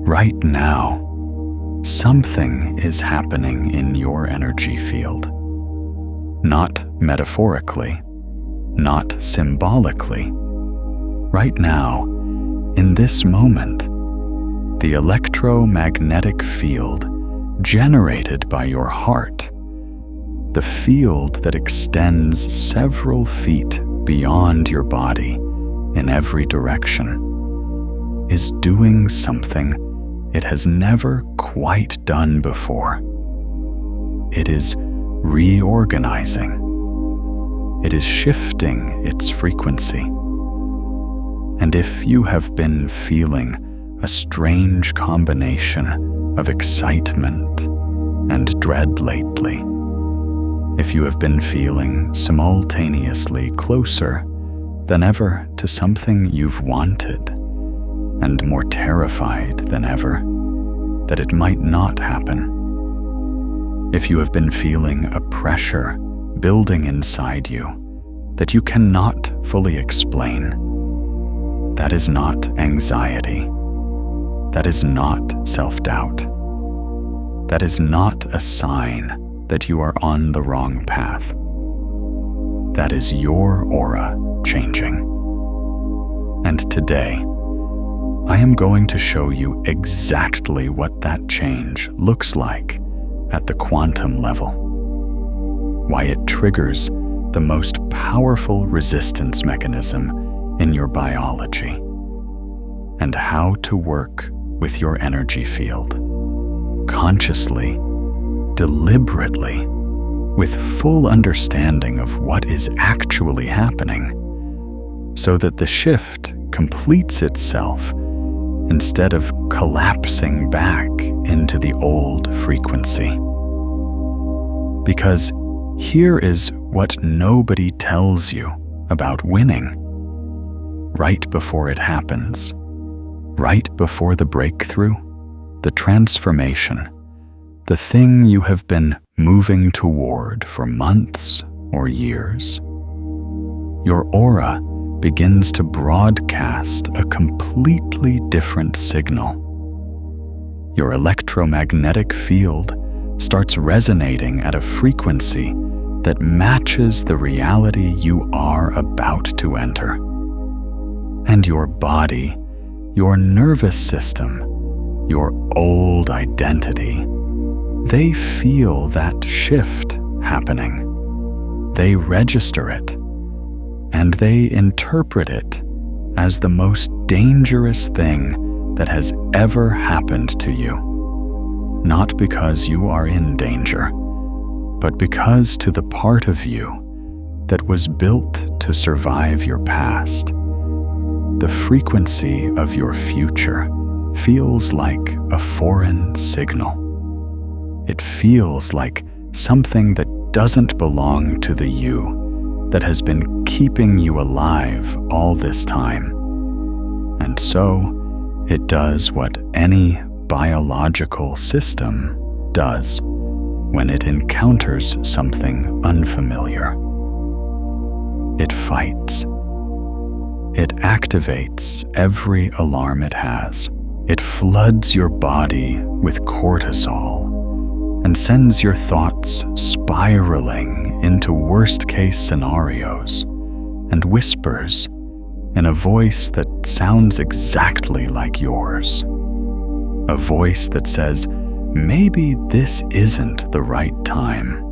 Right now, something is happening in your energy field. Not metaphorically, not symbolically. Right now, in this moment, the electromagnetic field generated by your heart, the field that extends several feet beyond your body in every direction, is doing something it has never quite done before. It is reorganizing. It is shifting its frequency. And if you have been feeling a strange combination of excitement and dread lately, if you have been feeling simultaneously closer than ever to something you've wanted, and more terrified than ever that it might not happen, if you have been feeling a pressure building inside you that you cannot fully explain, that is not anxiety. That is not self-doubt. That is not a sign that you are on the wrong path. That is your aura changing. And today, I am going to show you exactly what that change looks like at the quantum level, why it triggers the most powerful resistance mechanism in your biology, and how to work with your energy field, consciously, deliberately, with full understanding of what is actually happening, so that the shift completes itself instead of collapsing back into the old frequency. Because here is what nobody tells you about winning. Right before it happens, right before the breakthrough, the transformation, the thing you have been moving toward for months or years, your aura begins to broadcast a completely different signal. Your electromagnetic field starts resonating at a frequency that matches the reality you are about to enter. And your body, your nervous system, your old identity, they feel that shift happening. They register it, and they interpret it as the most dangerous thing that has ever happened to you. Not because you are in danger, but because to the part of you that was built to survive your past, the frequency of your future feels like a foreign signal. It feels like something that doesn't belong to the you that has been keeping you alive all this time. And so it does what any biological system does when it encounters something unfamiliar. It fights. It activates every alarm it has. It floods your body with cortisol and sends your thoughts spiraling into worst-case scenarios and whispers in a voice that sounds exactly like yours. A voice that says, maybe this isn't the right time.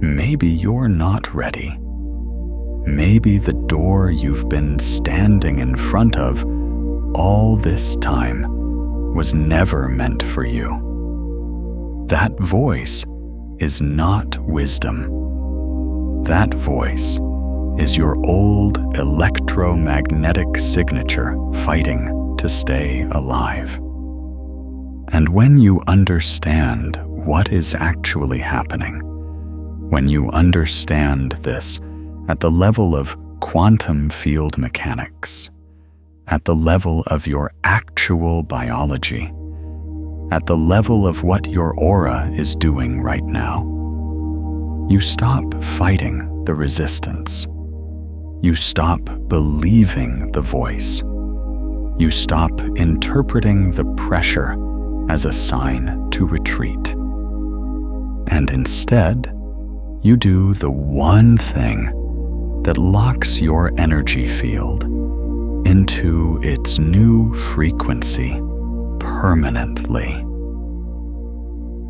Maybe you're not ready. Maybe the door you've been standing in front of all this time was never meant for you. That voice is not wisdom. That voice is your old electromagnetic signature fighting to stay alive. And when you understand what is actually happening, when you understand this at the level of quantum field mechanics, at the level of your actual biology, at the level of what your aura is doing right now, you stop fighting the resistance. You stop believing the voice. you stop interpreting the pressure as a sign to retreat. And instead, you do the one thing that locks your energy field into its new frequency permanently.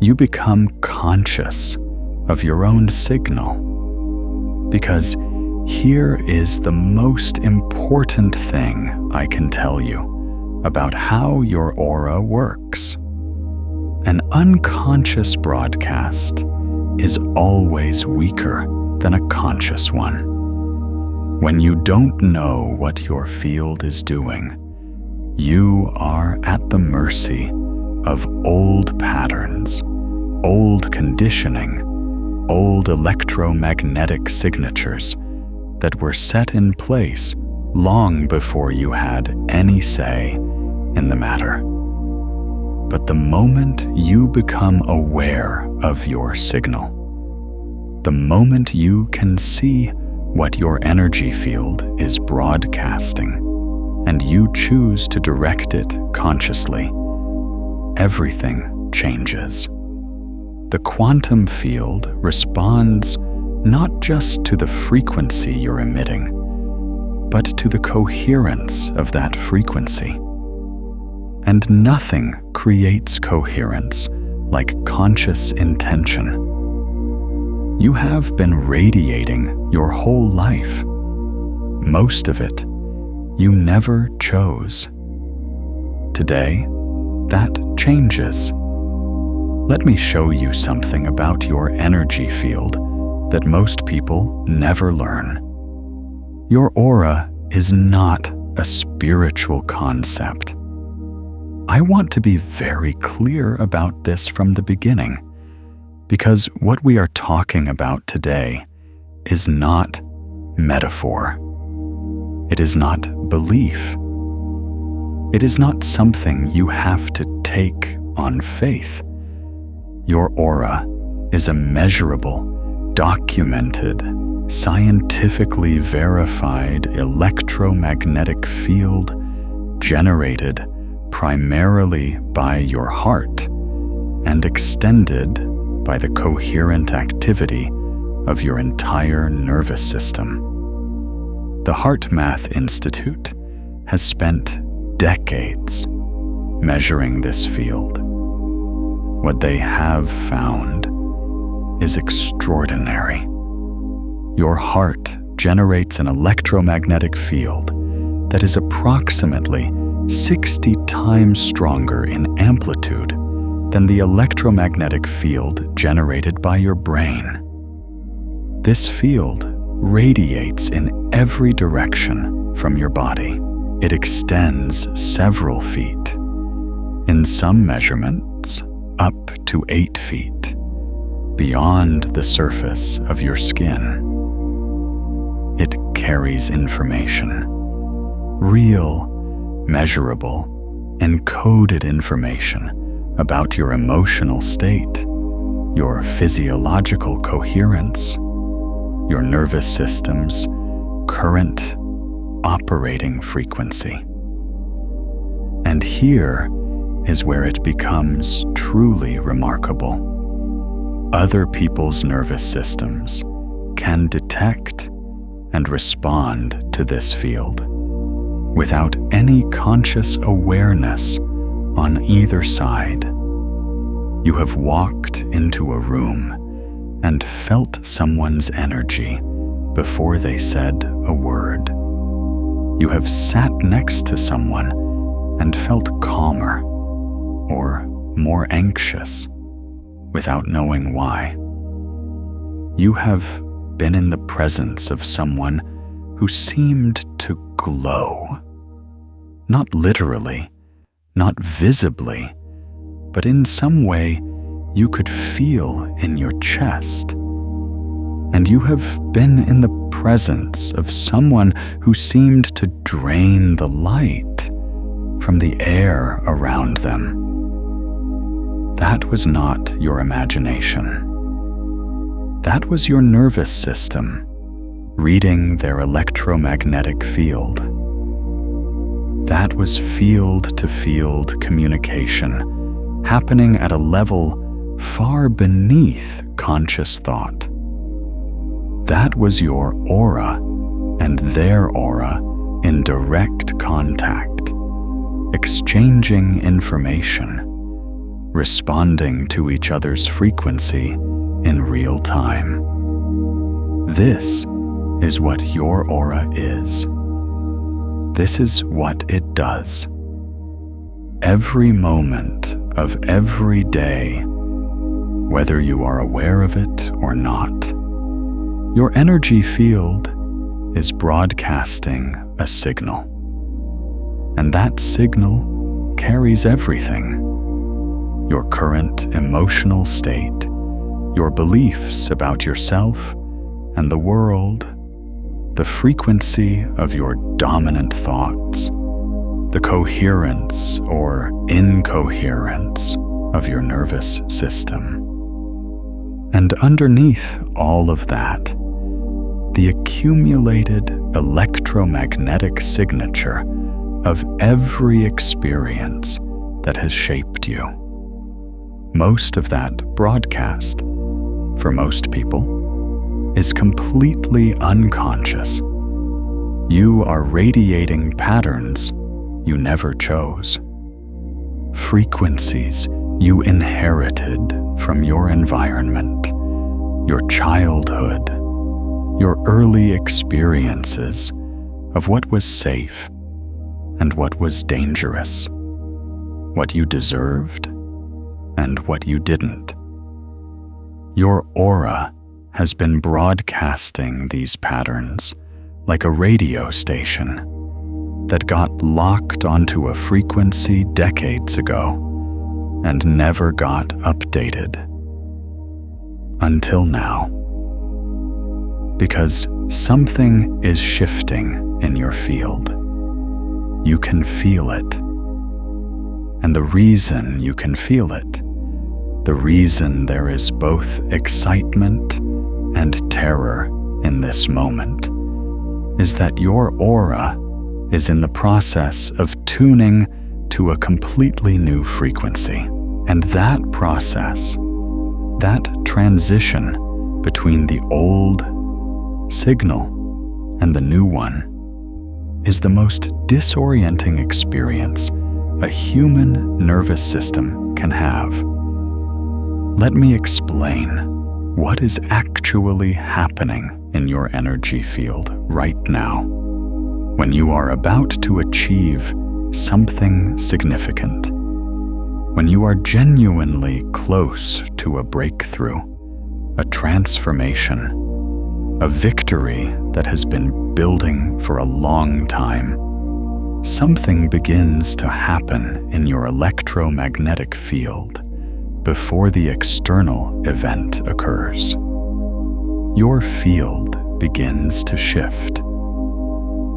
You become conscious of your own signal, because here is the most important thing I can tell you about how your aura works. An unconscious broadcast is always weaker than a conscious one. When you don't know what your field is doing, you are at the mercy of old patterns, old conditioning, old electromagnetic signatures that were set in place long before you had any say in the matter. But the moment you become aware of your signal, the moment you can see what your energy field is broadcasting, and you choose to direct it consciously, everything changes. The quantum field responds not just to the frequency you're emitting, but to the coherence of that frequency. And nothing creates coherence like conscious intention. You have been radiating your whole life. Most of it you never chose. Today, that changes. Let me show you something about your energy field that most people never learn. Your aura is not a spiritual concept. I want to be very clear about this from the beginning, because what we are talking about today is not metaphor. It is not belief. It is not something you have to take on faith. Your aura is a measurable, documented, scientifically verified electromagnetic field generated primarily by your heart and extended by the coherent activity of your entire nervous system. The HeartMath Institute has spent decades measuring this field. What they have found is extraordinary. Your heart generates an electromagnetic field that is approximately 60 times stronger in amplitude than the electromagnetic field generated by your brain. This field radiates in every direction from your body. It extends several feet, in some measurements up to 8 feet, beyond the surface of your skin. It carries information, real, measurable, encoded information about your emotional state, your physiological coherence, your nervous system's current operating frequency. And here is where it becomes truly remarkable. Other people's nervous systems can detect and respond to this field without any conscious awareness on either side. You have walked into a room and felt someone's energy before they said a word. You have sat next to someone and felt calmer or more anxious without knowing why. You have been in the presence of someone who seemed to glow. Not literally, not visibly, but in some way you could feel in your chest. And you have been in the presence of someone who seemed to drain the light from the air around them. That was not your imagination. That was your nervous system reading their electromagnetic field. That that was field-to-field communication, happening at a level far beneath conscious thought. That was your aura and their aura in direct contact, exchanging information, responding to each other's frequency in real time. This is what your aura is. This is what it does. Every moment of every day, whether you are aware of it or not, your energy field is broadcasting a signal. And that signal carries everything: your current emotional state, your beliefs about yourself and the world, the frequency of your dominant thoughts, the coherence or incoherence of your nervous system. And underneath all of that, the accumulated electromagnetic signature of every experience that has shaped you. Most of that broadcast, for most people, is completely unconscious. You are radiating patterns you never chose, frequencies you inherited from your environment, your childhood, your early experiences of what was safe and what was dangerous, what you deserved and what you didn't. Your aura has been broadcasting these patterns like a radio station that got locked onto a frequency decades ago and never got updated. Until now. Because something is shifting in your field. You can feel it. And the reason you can feel it, the reason there is both excitement and terror in this moment, is that your aura is in the process of tuning to a completely new frequency. And that process, that transition between the old signal and the new one, is the most disorienting experience a human nervous system can have. Let me explain what is actually happening in your energy field right now when you are about to achieve something significant, when you are genuinely close to a breakthrough, a transformation, a victory that has been building for a long time. Something begins to happen in your electromagnetic field before the external event occurs. Your field begins to shift.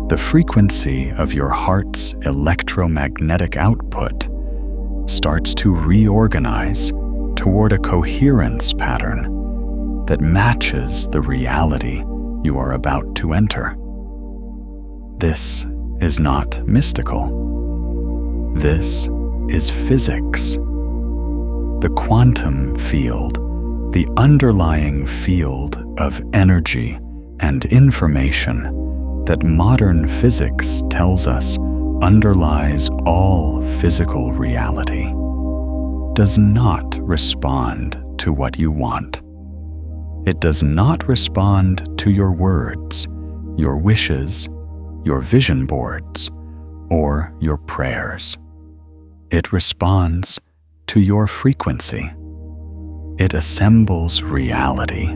The frequency of your heart's electromagnetic output starts to reorganize toward a coherence pattern that matches the reality you are about to enter. This is not mystical. This is physics. The quantum field, the underlying field of energy and information that modern physics tells us underlies all physical reality, does not respond to what you want. It does not respond to your words, your wishes, your vision boards, or your prayers. It responds to your frequency. It assembles reality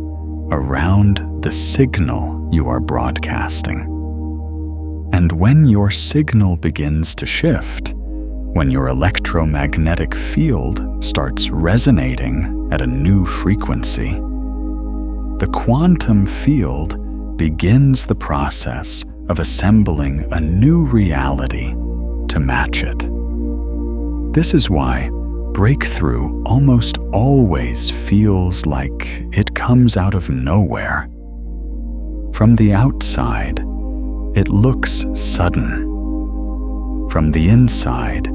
around the signal you are broadcasting. And when your signal begins to shift, when your electromagnetic field starts resonating at a new frequency, the quantum field begins the process of assembling a new reality to match it. This is why breakthrough almost always feels like it comes out of nowhere. From the outside, it looks sudden. From the inside,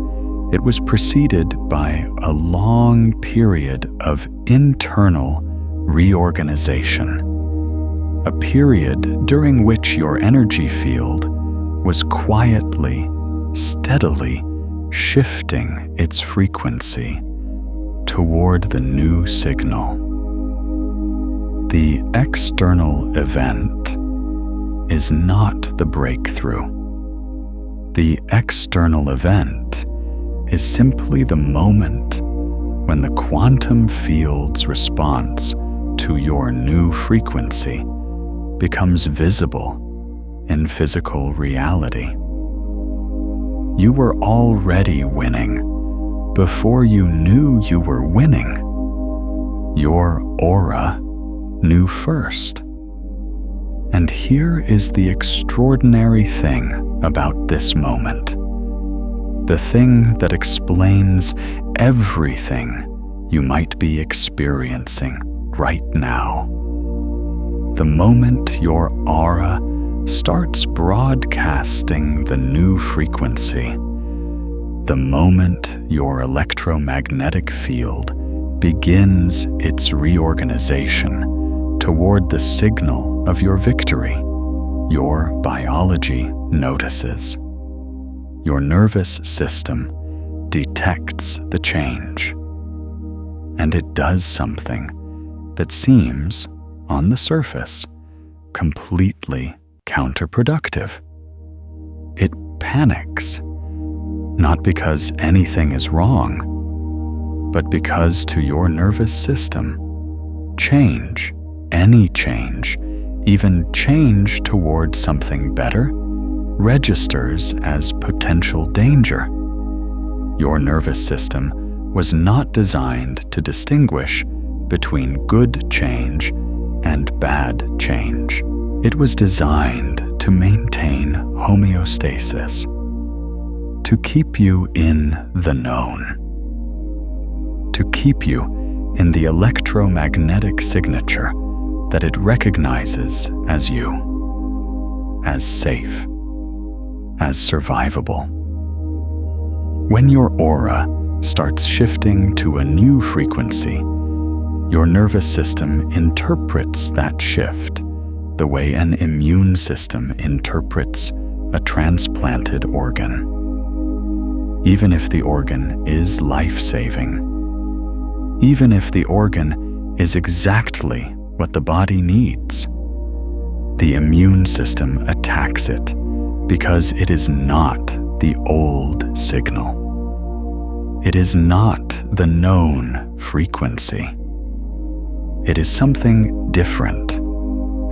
it was preceded by a long period of internal reorganization, a period during which your energy field was quietly, steadily shifting its frequency toward the new signal. The external event is not the breakthrough. The external event is simply the moment when the quantum field's response to your new frequency becomes visible in physical reality. You were already winning before you knew you were winning. Your aura knew first. And here is the extraordinary thing about this moment, the thing that explains everything you might be experiencing right now. The moment your aura starts broadcasting the new frequency, the moment your electromagnetic field begins its reorganization toward the signal of your victory, your biology notices. Your nervous system detects the change, and it does something that seems, on the surface, completely counterproductive. It panics, not because anything is wrong, but because to your nervous system, change, any change, even change toward something better, registers as potential danger. Your nervous system was not designed to distinguish between good change and bad change. It was designed to maintain homeostasis, to keep you in the known, to keep you in the electromagnetic signature that it recognizes as you, as safe, as survivable. When your aura starts shifting to a new frequency, your nervous system interprets that shift the way an immune system interprets a transplanted organ. Even if the organ is life-saving, even if the organ is exactly what the body needs, the immune system attacks it because it is not the old signal. It is not the known frequency. It is something different,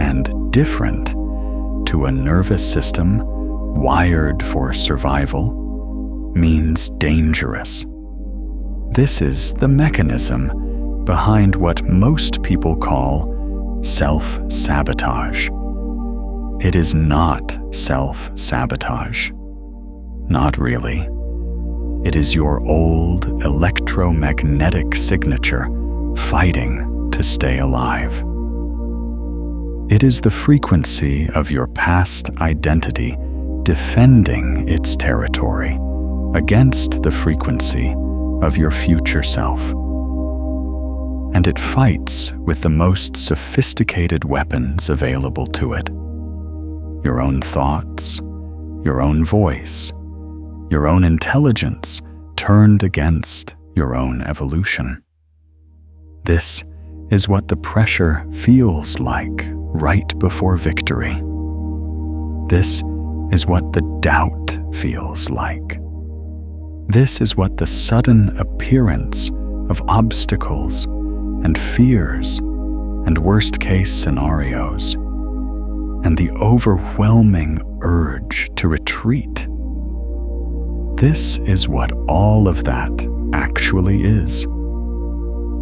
and different to a nervous system wired for survival means dangerous. This is the mechanism behind what most people call self-sabotage. It is not self-sabotage. Not really. It is your old electromagnetic signature fighting to stay alive. It is the frequency of your past identity defending its territory against the frequency of your future self. And it fights with the most sophisticated weapons available to it. Your own thoughts, your own voice, your own intelligence turned against your own evolution. This is what the pressure feels like right before victory. This is what the doubt feels like. This is what the sudden appearance of obstacles and fears and worst-case scenarios and the overwhelming urge to retreat. This is what all of that actually is.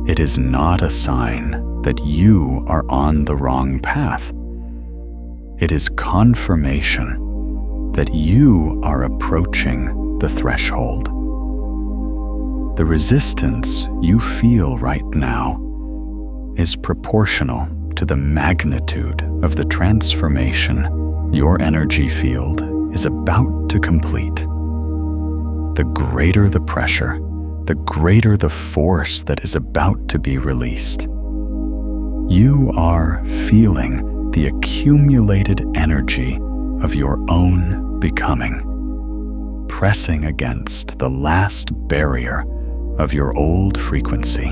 It is not a sign that you are on the wrong path. It is confirmation that you are approaching the threshold. The resistance you feel right now is proportional to the magnitude of the transformation your energy field is about to complete. the greater the pressure, the greater the force that is about to be released. You are feeling the accumulated energy of your own becoming, pressing against the last barrier of your old frequency,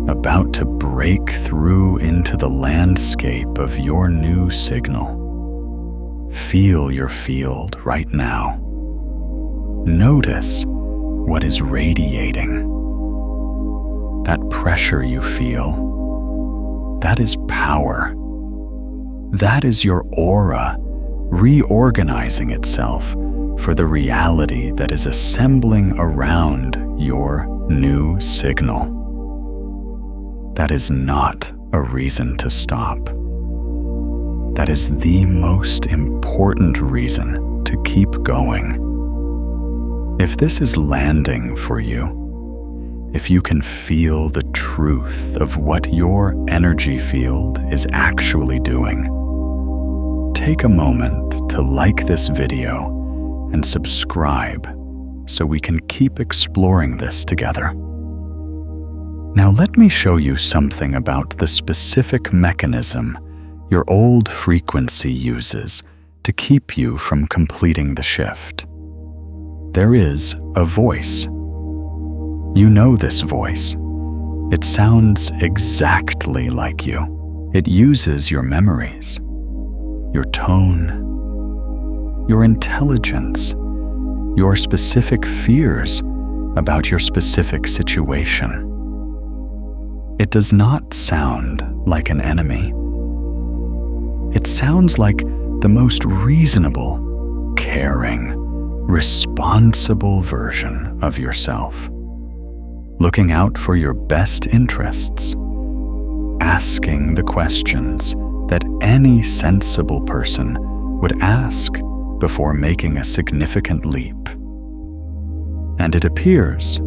about to break through into the landscape of your new signal. Feel your field right now. Notice what is radiating. That pressure you feel, that is power. That is your aura reorganizing itself for the reality that is assembling around your new signal. That is not a reason to stop. That is the most important reason to keep going. If this is landing for you, if you can feel the truth of what your energy field is actually doing, take a moment to like this video and subscribe so we can keep exploring this together. Now let me show you something about the specific mechanism your old frequency uses to keep you from completing the shift. There is a voice. You know this voice. It sounds exactly like you. It uses your memories, your tone, your intelligence, your specific fears about your specific situation. It does not sound like an enemy. It sounds like the most reasonable, caring, responsible version of yourself, looking out for your best interests, asking the questions that any sensible person would ask before making a significant leap. And it appears,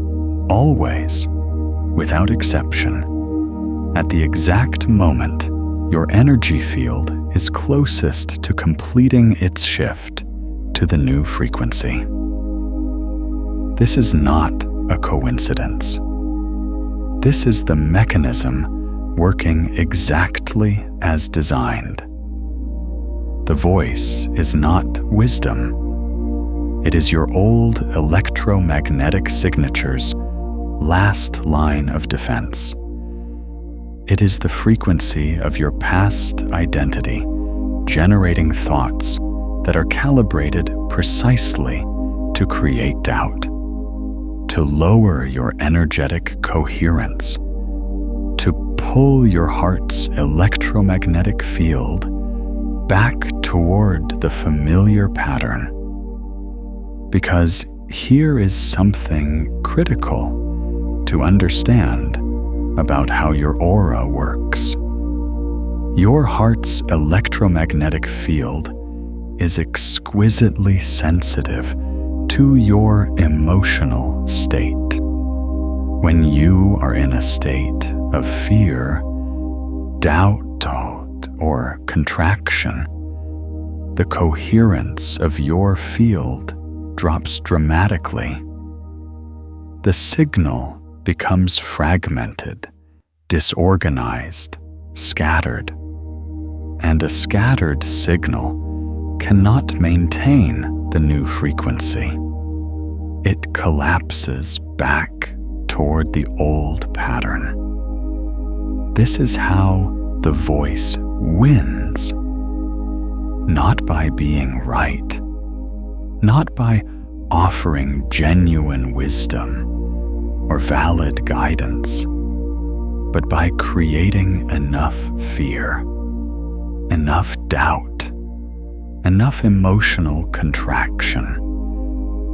always, without exception, at the exact moment your energy field is closest to completing its shift to the new frequency. This is not a coincidence. This is the mechanism working exactly as designed. The voice is not wisdom. It is your old electromagnetic signature's last line of defense. It is the frequency of your past identity generating thoughts that are calibrated precisely to create doubt, to lower your energetic coherence, to pull your heart's electromagnetic field back toward the familiar pattern. Because here is something critical to understand about how your aura works. Your heart's electromagnetic field is exquisitely sensitive to your emotional state. When you are in a state of fear, doubt, or contraction, the coherence of your field drops dramatically. The signal becomes fragmented, disorganized, scattered. And a scattered signal cannot maintain the new frequency. It collapses back toward the old pattern. This is how the voice wins. Not by being right, not by offering genuine wisdom or valid guidance, but by creating enough fear, enough doubt, enough emotional contraction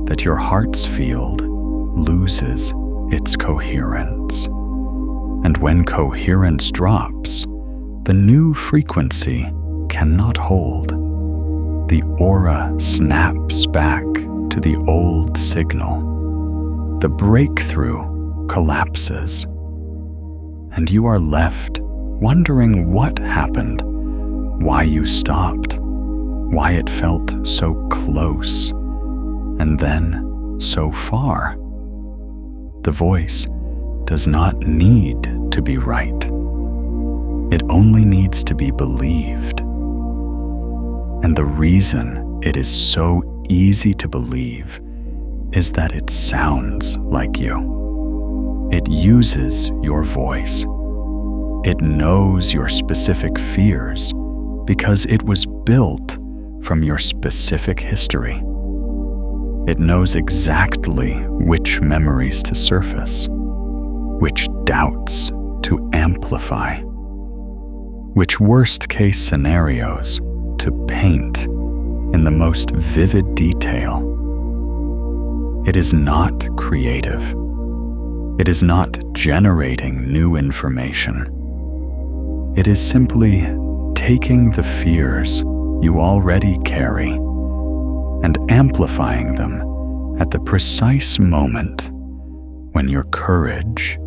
that your heart's field loses its coherence. And when coherence drops, the new frequency cannot hold. The aura snaps back to the old signal. The breakthrough collapses, and you are left wondering what happened, why you stopped, why it felt so close, and then so far. The voice does not need to be right. It only needs to be believed. And the reason it is so easy to believe is that it sounds like you. It uses your voice. It knows your specific fears because it was built from your specific history. It knows exactly which memories to surface, which doubts to amplify, which worst-case scenarios to paint in the most vivid detail. It is not creative. It is not generating new information. It is simply taking the fears you already carry and amplifying them at the precise moment when your courage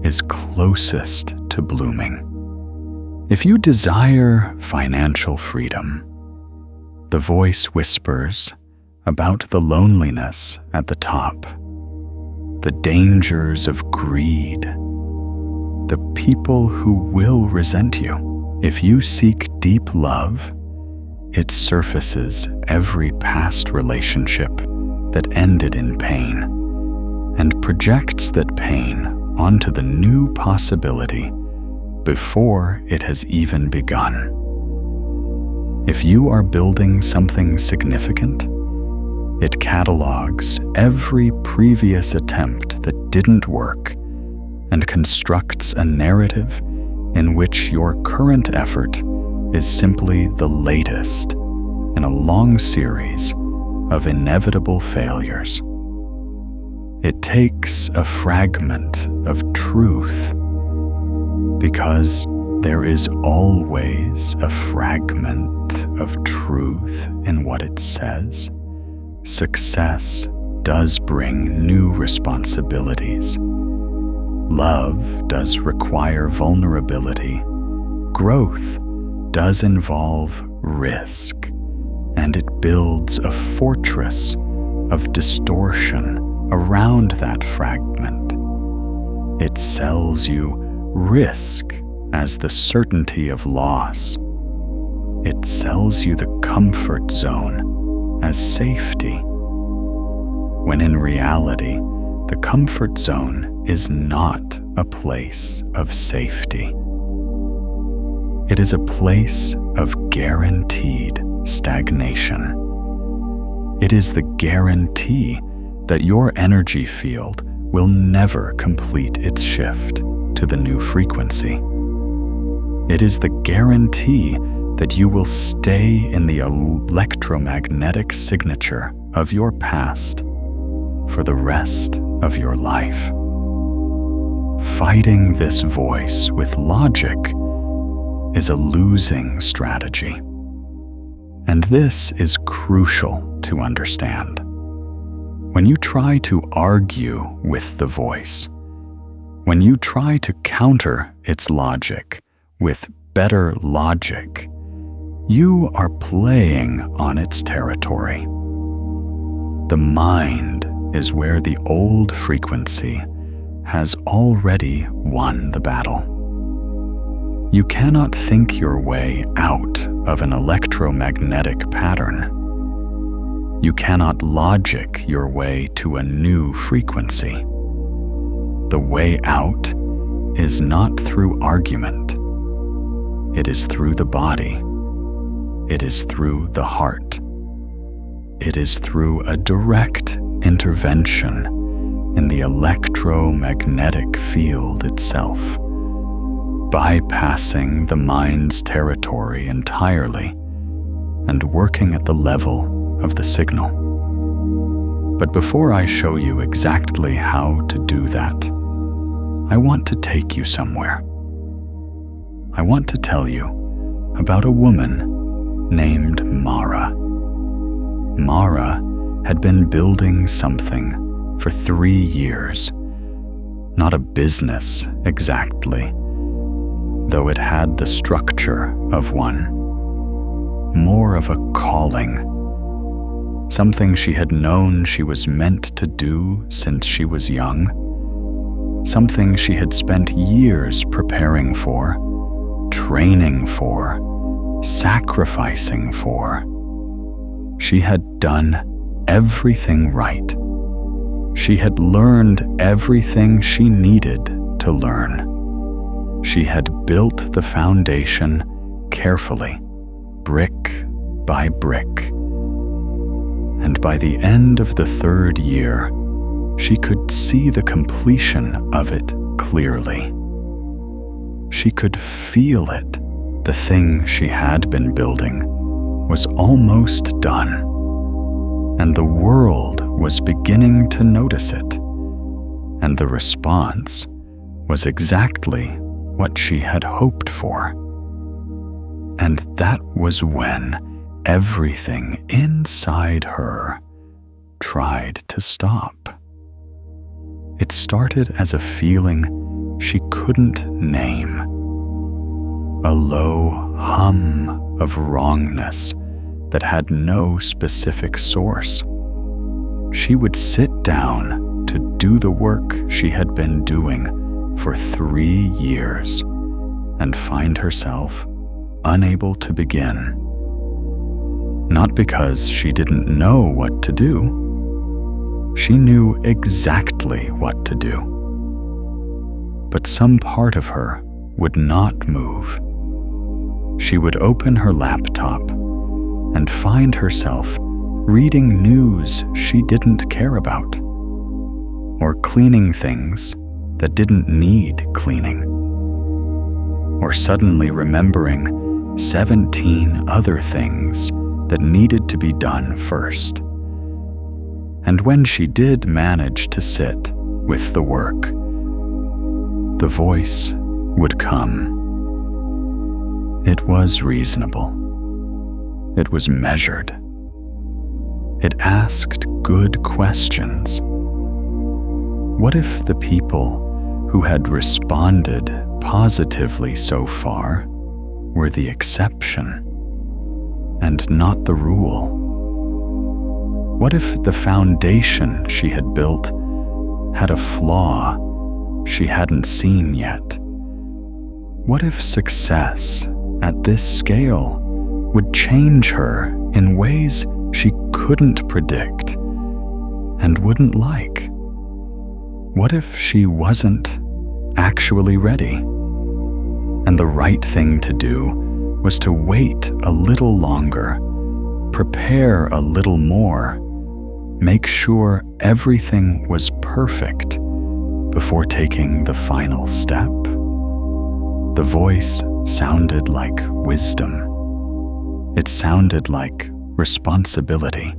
is closest to blooming. If you desire financial freedom, the voice whispers about the loneliness at the top, the dangers of greed, the people who will resent you. If you seek deep love, it surfaces every past relationship that ended in pain and projects that pain onto the new possibility before it has even begun. If you are building something significant, it catalogs every previous attempt that didn't work and constructs a narrative in which your current effort is simply the latest in a long series of inevitable failures. It takes a fragment of truth because there is always a fragment of truth in what it says. Success does bring new responsibilities. Love does require vulnerability. Growth does involve risk, and it builds a fortress of distortion around that fragment. It sells you risk as the certainty of loss. It sells you the comfort zone as safety, when in reality, the comfort zone is not a place of safety. It is a place of guaranteed stagnation. It is the guarantee that your energy field will never complete its shift to the new frequency. It is the guarantee that you will stay in the electromagnetic signature of your past for the rest of your life. Fighting this voice with logic is a losing strategy. And this is crucial to understand. When you try to argue with the voice, when you try to counter its logic with better logic, you are playing on its territory. The mind is where the old frequency has already won the battle. You cannot think your way out of an electromagnetic pattern. You cannot logic your way to a new frequency. The way out is not through argument. It is through the body. It is through the heart. It is through a direct intervention in the electromagnetic field itself, bypassing the mind's territory entirely and working at the level of the signal. But before I show you exactly how to do that, I want to take you somewhere. I want to tell you about a woman named Mara. Mara had been building something for 3 years. Not a business exactly, though it had the structure of one. More of a calling. something she had known she was meant to do since she was young, something she had spent years preparing for, training for, sacrificing for. She had done everything right. She had learned everything she needed to learn. She had built the foundation carefully, brick by brick. And by the end of the 3rd year, she could see the completion of it clearly. She could feel it. The thing she had been building was almost done, and the world was beginning to notice it, and the response was exactly what she had hoped for. And that was when everything inside her tried to stop. It started as a feeling she couldn't name, a low hum of wrongness that had no specific source. She would sit down to do the work she had been doing for 3 years and find herself unable to begin. Not because she didn't know what to do. She knew exactly what to do. But some part of her would not move. She would open her laptop and find herself reading news she didn't care about, or cleaning things that didn't need cleaning, or suddenly remembering 17 other things that needed to be done first. And when she did manage to sit with the work, the voice would come. It was reasonable. It was measured. It asked good questions. What if the people who had responded positively so far were the exception and not the rule? What if the foundation she had built had a flaw she hadn't seen yet? What if success at this scale would change her in ways she couldn't predict and wouldn't like? What if she wasn't actually ready, and the right thing to do was to wait a little longer, prepare a little more, make sure everything was perfect before taking the final step? The voice sounded like wisdom. It sounded like responsibility.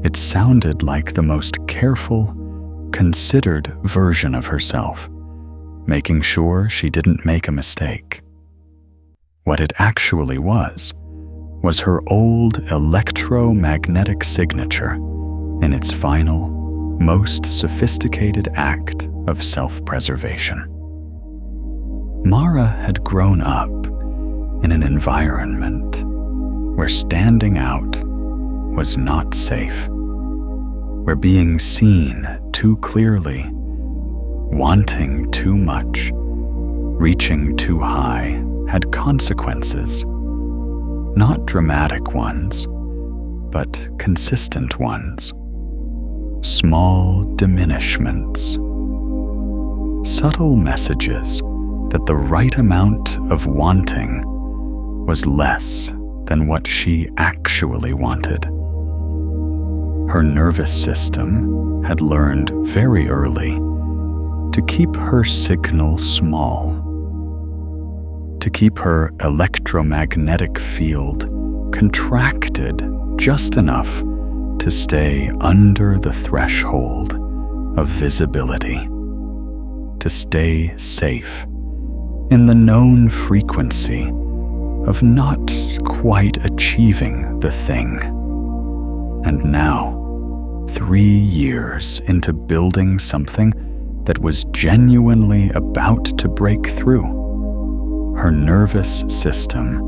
It sounded like the most careful, considered version of herself, making sure she didn't make a mistake. What it actually was her old electromagnetic signature in its final, most sophisticated act of self-preservation. Mara had grown up in an environment where standing out was not safe, where being seen too clearly, wanting too much, reaching too high had consequences, not dramatic ones, but consistent ones. Small diminishments, subtle messages that the right amount of wanting was less than what she actually wanted. Her nervous system had learned very early to keep her signal small, to keep her electromagnetic field contracted just enough to stay under the threshold of visibility, to stay safe in the known frequency of not quite achieving the thing. And now, 3 years into building something that was genuinely about to break through, her nervous system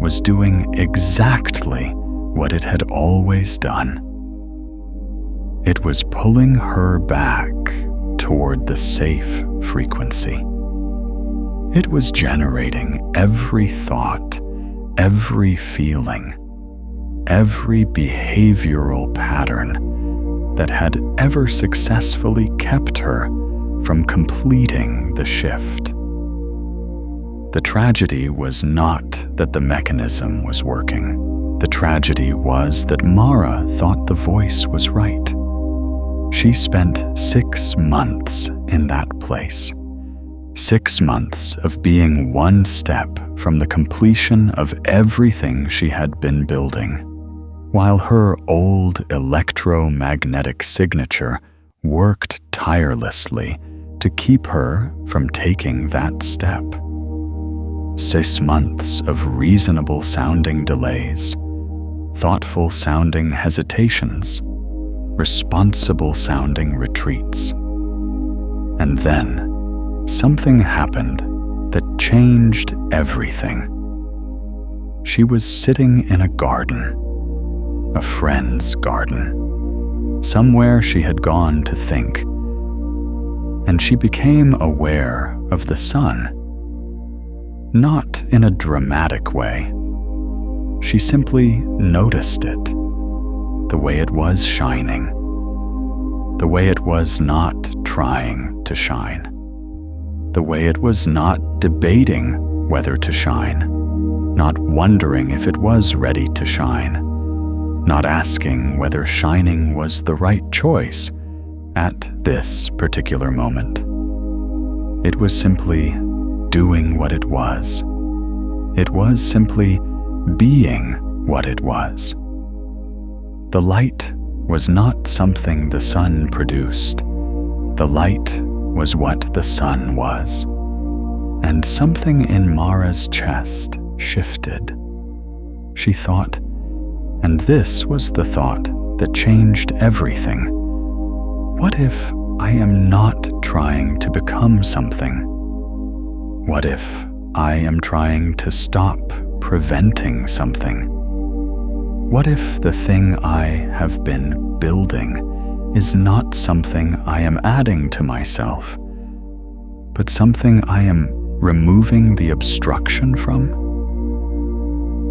was doing exactly what it had always done. It was pulling her back toward the safe frequency. It was generating every thought, every feeling, every behavioral pattern that had ever successfully kept her from completing the shift. The tragedy was not that the mechanism was working. The tragedy was that Mara thought the voice was right. She spent 6 months in that place. 6 months of being one step from the completion of everything she had been building, while her old electromagnetic signature worked tirelessly to keep her from taking that step. 6 months of reasonable-sounding delays, thoughtful-sounding hesitations, responsible-sounding retreats. And then, something happened that changed everything. She was sitting in a garden, a friend's garden, somewhere she had gone to think, and she became aware of the sun. Not in a dramatic way. She simply noticed it, the way it was shining, the way it was not trying to shine, the way it was not debating whether to shine, not wondering if it was ready to shine, not asking whether shining was the right choice at this particular moment. It was simply doing what it was. It was simply being what it was. The light was not something the sun produced. The light was what the sun was. And something in Mara's chest shifted. She thought, and this was the thought that changed everything. What if I am not trying to become something? What if I am trying to stop preventing something? What if the thing I have been building is not something I am adding to myself, but something I am removing the obstruction from?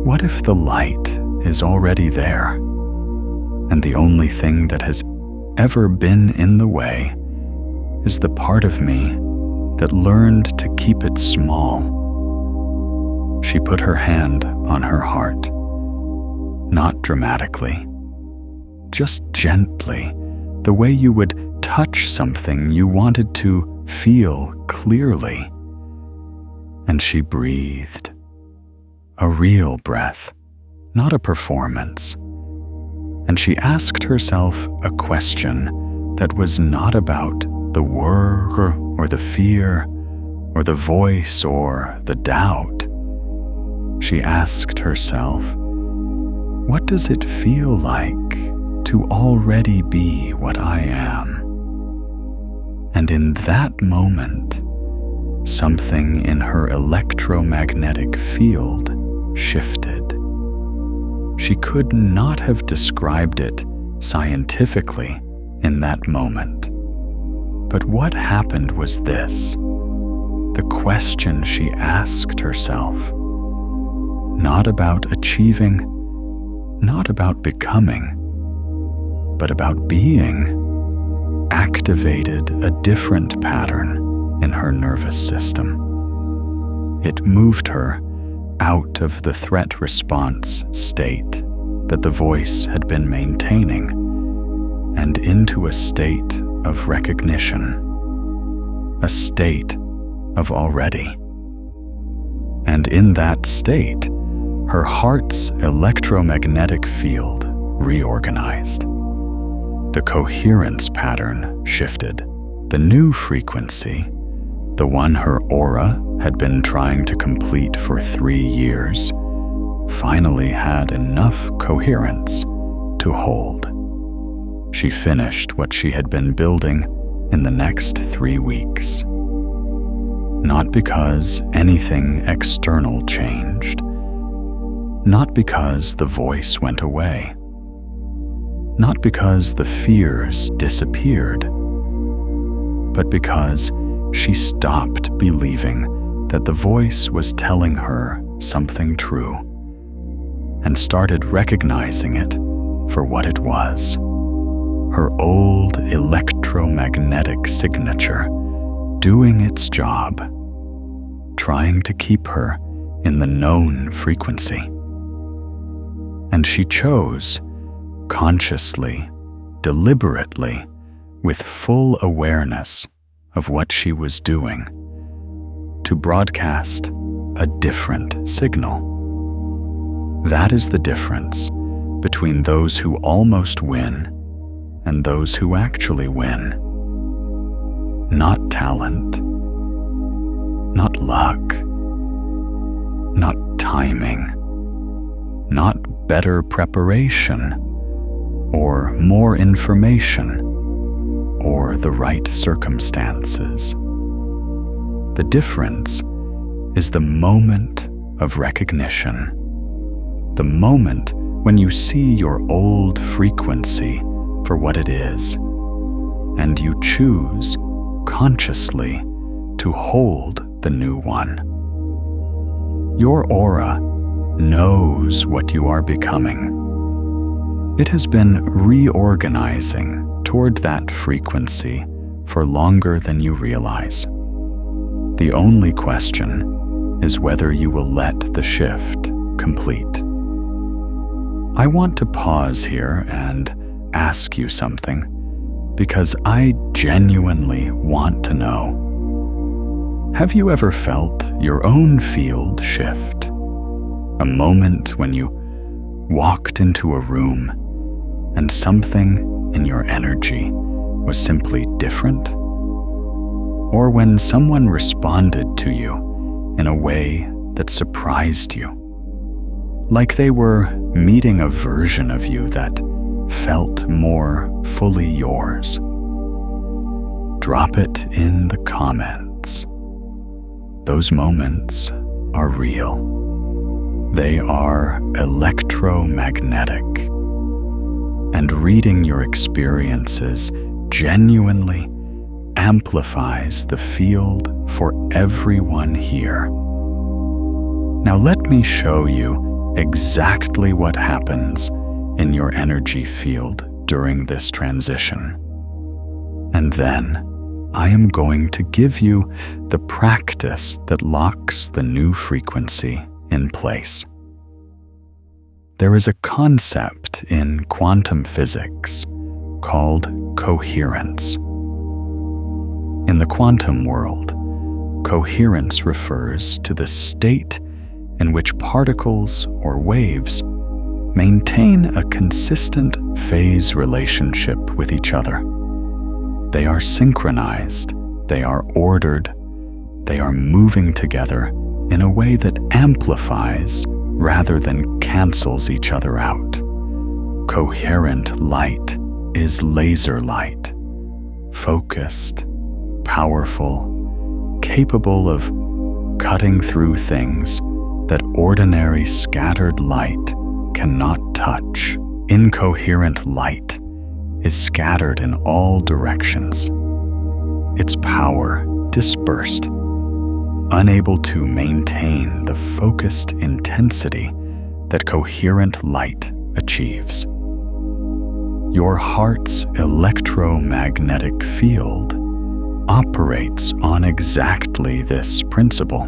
What if the light is already there, and the only thing that has ever been in the way is the part of me that learned to keep it small? She put her hand on her heart, not dramatically, just gently, the way you would touch something you wanted to feel clearly. And she breathed, a real breath, not a performance. And she asked herself a question that was not about the work or the fear or the voice or the doubt. She asked herself, what does it feel like to already be what I am? And in that moment, something in her electromagnetic field shifted. She could not have described it scientifically in that moment. But what happened was this: the question she asked herself, not about achieving, not about becoming, but about being, activated a different pattern in her nervous system. It moved her out of the threat response state that the voice had been maintaining and into a state of recognition, a state of already. And in that state, her heart's electromagnetic field reorganized. The coherence pattern shifted. The new frequency, the one her aura had been trying to complete for 3 years, finally had enough coherence to hold. She finished what she had been building in the next 3 weeks. Not because anything external changed, Not because the voice went away, not because the fears disappeared, but because she stopped believing that the voice was telling her something true and started recognizing it for what it was, her old electromagnetic signature doing its job, trying to keep her in the known frequency. And she chose, consciously, deliberately, with full awareness of what she was doing, to broadcast a different signal. That is the difference between those who almost win and those who actually win. Not talent, not luck, not timing, not better preparation, or more information, or the right circumstances. The difference is the moment of recognition, the moment when you see your old frequency for what it is, and you choose consciously to hold the new one. Your aura knows what you are becoming. It has been reorganizing toward that frequency for longer than you realize. The only question is whether you will let the shift complete. I want to pause here and ask you something, because I genuinely want to know. Have you ever felt your own field shift? A moment when you walked into a room and something in your energy was simply different? Or when someone responded to you in a way that surprised you, like they were meeting a version of you that felt more fully yours? Drop it in the comments. Those moments are real. They are electromagnetic. And reading your experiences genuinely amplifies the field for everyone here. Now let me show you exactly what happens in your energy field during this transition. And then I am going to give you the practice that locks the new frequency in place. There is a concept in quantum physics called coherence. In the quantum world, coherence refers to the state in which particles or waves maintain a consistent phase relationship with each other. They are synchronized, they are ordered, they are moving together in a way that amplifies rather than cancels each other out. Coherent light is laser light, focused, powerful, capable of cutting through things that ordinary scattered light cannot touch. Incoherent light is scattered in all directions, its power dispersed, unable to maintain the focused intensity that coherent light achieves. Your heart's electromagnetic field operates on exactly this principle.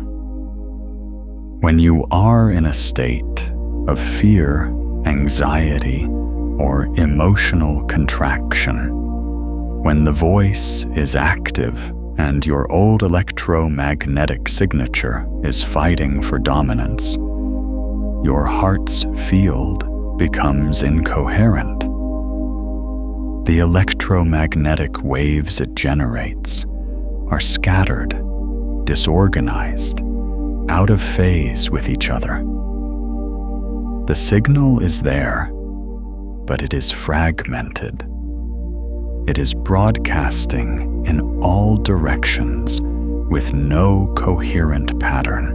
When you are in a state of fear, anxiety, or emotional contraction, when the voice is active and your old electromagnetic signature is fighting for dominance, your heart's field becomes incoherent. The electromagnetic waves it generates are scattered, disorganized, out of phase with each other. The signal is there, but it is fragmented. It is broadcasting in all directions with no coherent pattern,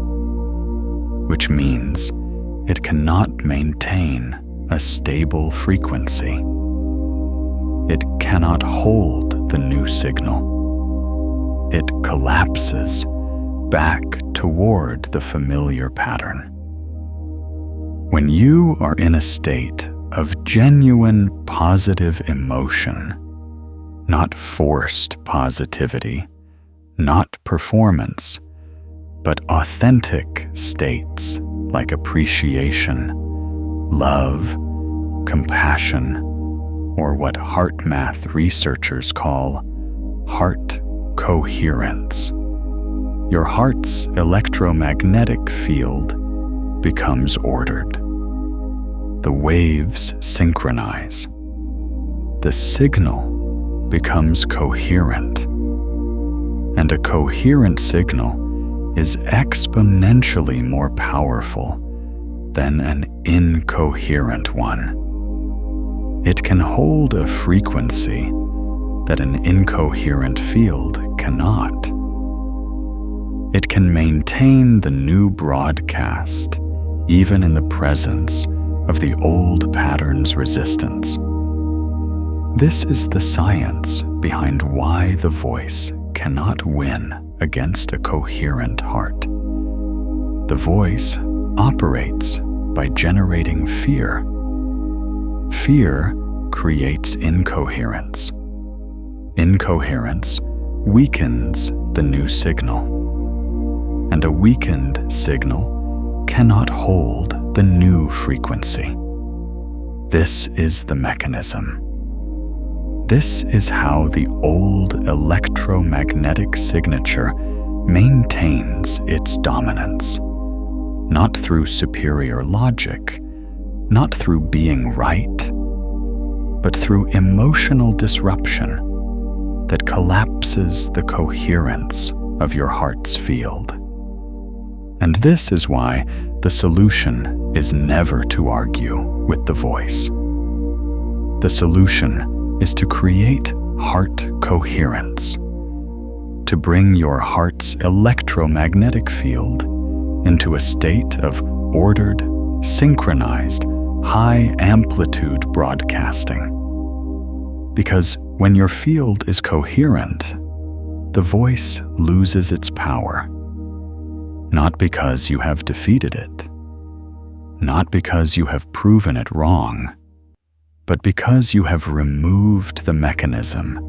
which means it cannot maintain a stable frequency. It cannot hold the new signal. It collapses back toward the familiar pattern. When you are in a state of genuine positive emotion, not forced positivity, not performance, but authentic states like appreciation, love, compassion, or what heart math researchers call heart coherence. Your heart's electromagnetic field becomes ordered. The waves synchronize. The signal becomes coherent. And a coherent signal is exponentially more powerful than an incoherent one. It can hold a frequency that an incoherent field cannot. It can maintain the new broadcast even in the presence of the old pattern's resistance. This is the science behind why the voice cannot win against a coherent heart. The voice operates by generating fear. Fear creates incoherence. Incoherence weakens the new signal. And a weakened signal cannot hold the new frequency. This is the mechanism. This is how the old electromagnetic signature maintains its dominance, not through superior logic, not through being right, but through emotional disruption that collapses the coherence of your heart's field. And this is why the solution is never to argue with the voice. The solution is to create heart coherence, to bring your heart's electromagnetic field into a state of ordered, synchronized, high-amplitude broadcasting. Because when your field is coherent, the voice loses its power. Not because you have defeated it, not because you have proven it wrong, but because you have removed the mechanism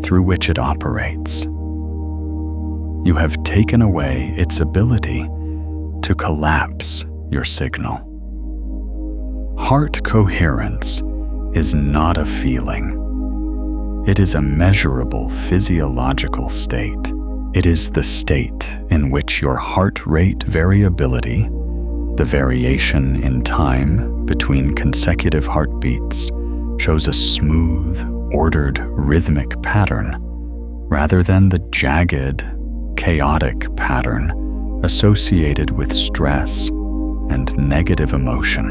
through which it operates. You have taken away its ability to collapse your signal. Heart coherence is not a feeling. It is a measurable physiological state. It is the state in which your heart rate variability, the variation in time between consecutive heartbeats, shows a smooth, ordered, rhythmic pattern, rather than the jagged, chaotic pattern associated with stress and negative emotion.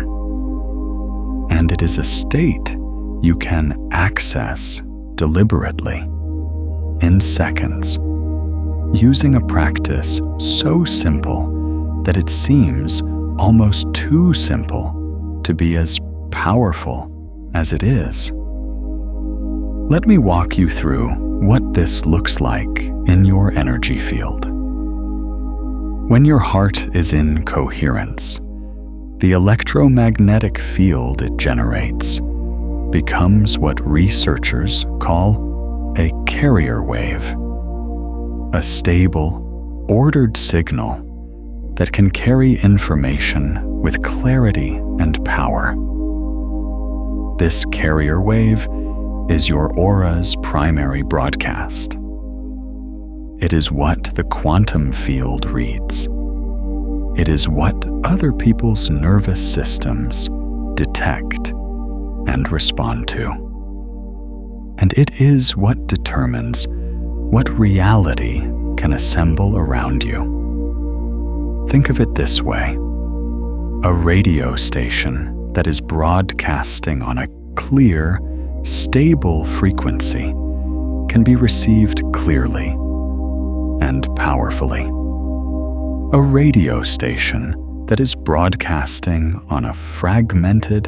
And it is a state you can access deliberately, in seconds, using a practice so simple that it seems almost too simple to be as powerful as it is. Let me walk you through what this looks like in your energy field. When your heart is in coherence, the electromagnetic field it generates becomes what researchers call a carrier wave. A stable, ordered signal that can carry information with clarity and power. This carrier wave is your aura's primary broadcast. It is what the quantum field reads. It is what other people's nervous systems detect and respond to. And it is what determines what reality can assemble around you. Think of it this way. A radio station that is broadcasting on a clear, stable frequency can be received clearly and powerfully. A radio station that is broadcasting on a fragmented,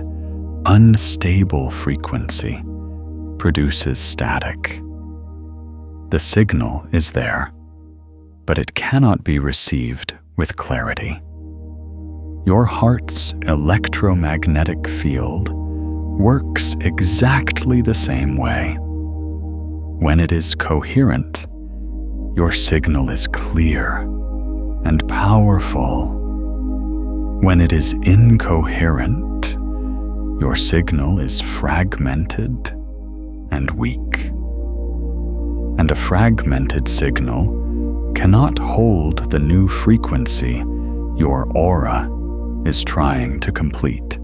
unstable frequency produces static. The signal is there, but it cannot be received with clarity. Your heart's electromagnetic field works exactly the same way. When it is coherent, your signal is clear and powerful. When it is incoherent, your signal is fragmented and weak. And a fragmented signal cannot hold the new frequency your aura is trying to complete.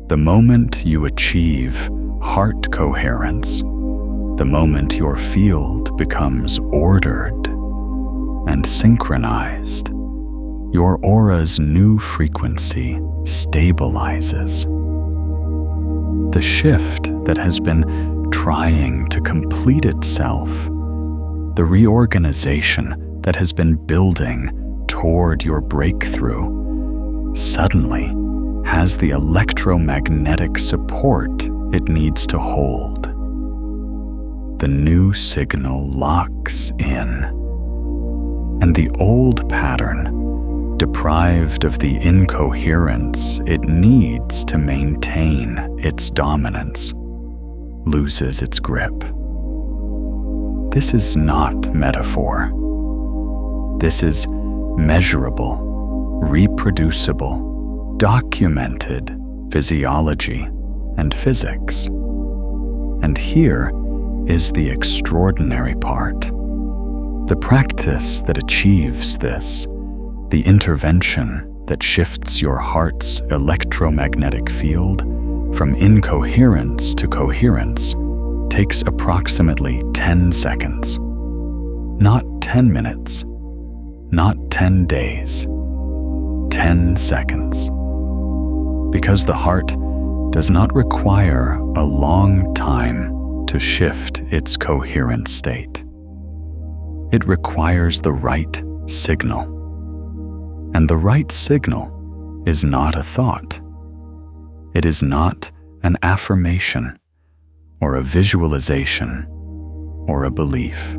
The moment you achieve heart coherence, the moment your field becomes ordered and synchronized, your aura's new frequency stabilizes. The shift that has been trying to complete itself, the reorganization that has been building toward your breakthrough, suddenly has the electromagnetic support it needs to hold. The new signal locks in, and the old pattern, deprived of the incoherence it needs to maintain its dominance, loses its grip. This is not metaphor. This is measurable, reproducible, documented physiology and physics. And here is the extraordinary part. The practice that achieves this, the intervention that shifts your heart's electromagnetic field from incoherence to coherence, takes approximately 10 seconds. Not 10 minutes, not 10 days, 10 seconds. Because the heart does not require a long time to shift its coherent state. It requires the right signal. And the right signal is not a thought. It is not an affirmation or a visualization or a belief.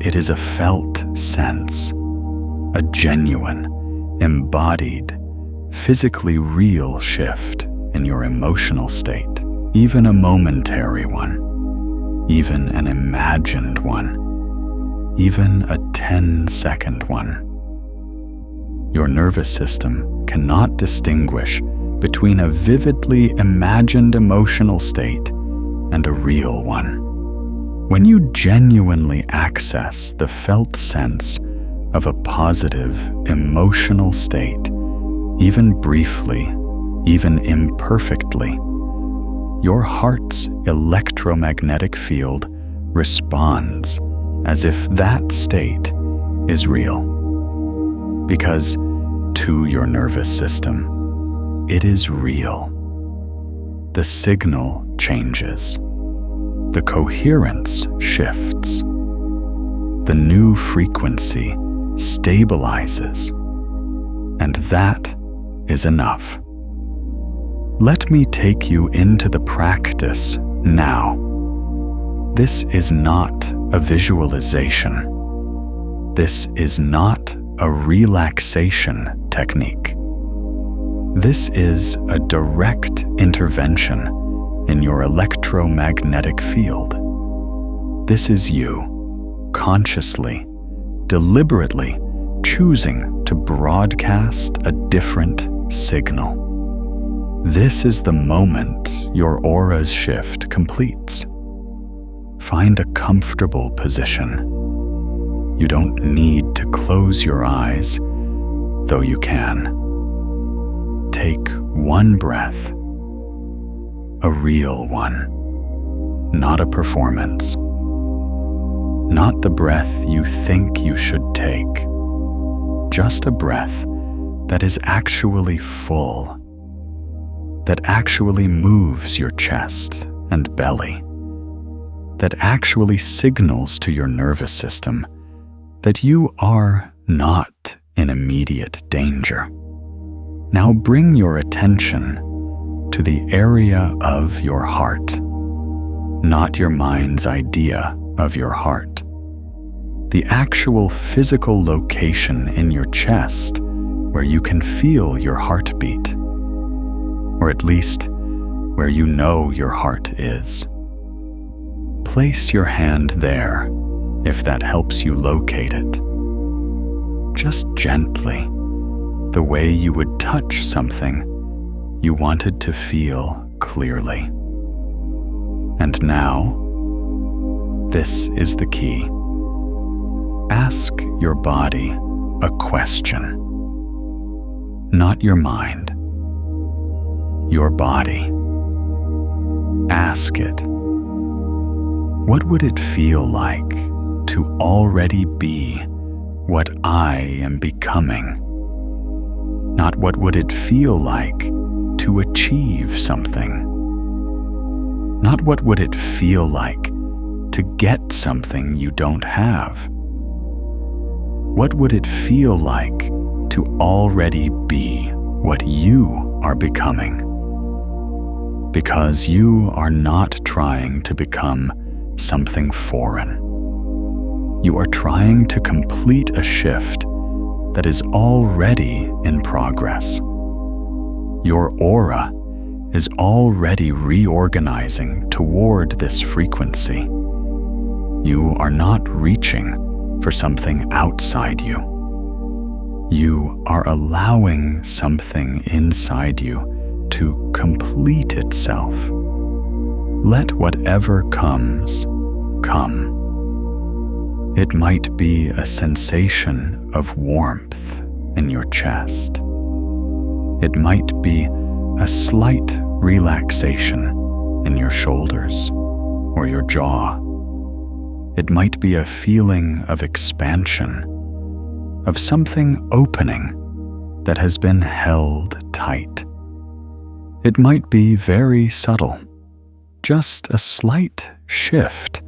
It is a felt sense, a genuine, embodied, physically real shift in your emotional state. Even a momentary one, even an imagined one, even a 10-second one. Your nervous system cannot distinguish between a vividly imagined emotional state and a real one. When you genuinely access the felt sense of a positive emotional state, even briefly, even imperfectly, your heart's electromagnetic field responds as if that state is real. Because to your nervous system, it is real. The signal changes. The coherence shifts. The new frequency stabilizes. And that is enough. Let me take you into the practice now. This is not a visualization. This is not a relaxation technique. This is a direct intervention in your electromagnetic field. This is you, consciously, deliberately choosing to broadcast a different signal. This is the moment your aura's shift completes. Find a comfortable position. You don't need to close your eyes, though you can. Take one breath, a real one, not a performance. Not the breath you think you should take, just a breath that is actually full, that actually moves your chest and belly, that actually signals to your nervous system that you are not in immediate danger. Now bring your attention to the area of your heart, not your mind's idea of your heart. The actual physical location in your chest where you can feel your heartbeat, or at least where you know your heart is. Place your hand there if that helps you locate it. Just gently, the way you would touch something you wanted to feel clearly. And now, this is the key. Ask your body a question. Not your mind. Your body. Ask it. What would it feel like to already be what I am becoming? Not what would it feel like to achieve something. Not what would it feel like to get something you don't have. What would it feel like to already be what you are becoming? Because you are not trying to become something foreign. You are trying to complete a shift that is already in progress. Your aura is already reorganizing toward this frequency. You are not reaching for something outside you. You are allowing something inside you to complete itself. Let whatever comes, come. It might be a sensation of warmth in your chest. It might be a slight relaxation in your shoulders or your jaw. It might be a feeling of expansion, of something opening that has been held tight. It might be very subtle, just a slight shift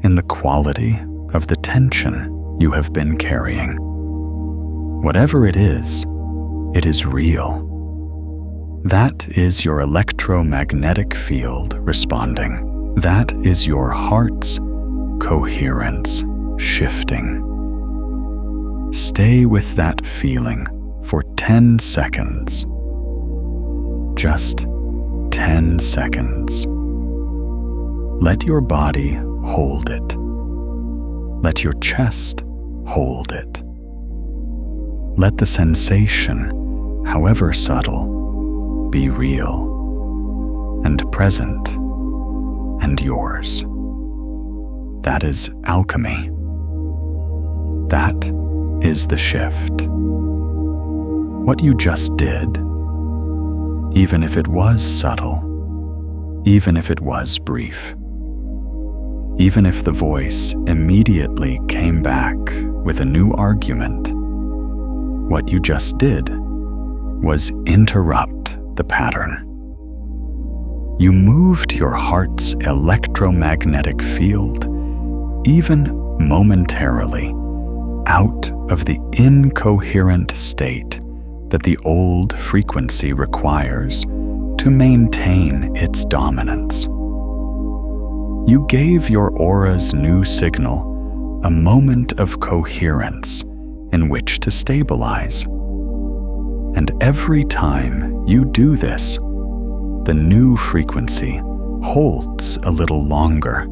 in the quality of the tension you have been carrying. Whatever it is real. That is your electromagnetic field responding. That is your heart's coherence shifting. Stay with that feeling for 10 seconds. Just 10 seconds. Let your body hold it. Let your chest hold it. Let the sensation, however subtle, be real and present and yours. That is alchemy. That is the shift. What you just did, even if it was subtle, even if it was brief, even if the voice immediately came back with a new argument, what you just did was interrupt the pattern. You moved your heart's electromagnetic field, even momentarily, out of the incoherent state that the old frequency requires to maintain its dominance. You gave your aura's new signal a moment of coherence in which to stabilize. And every time you do this, the new frequency holds a little longer.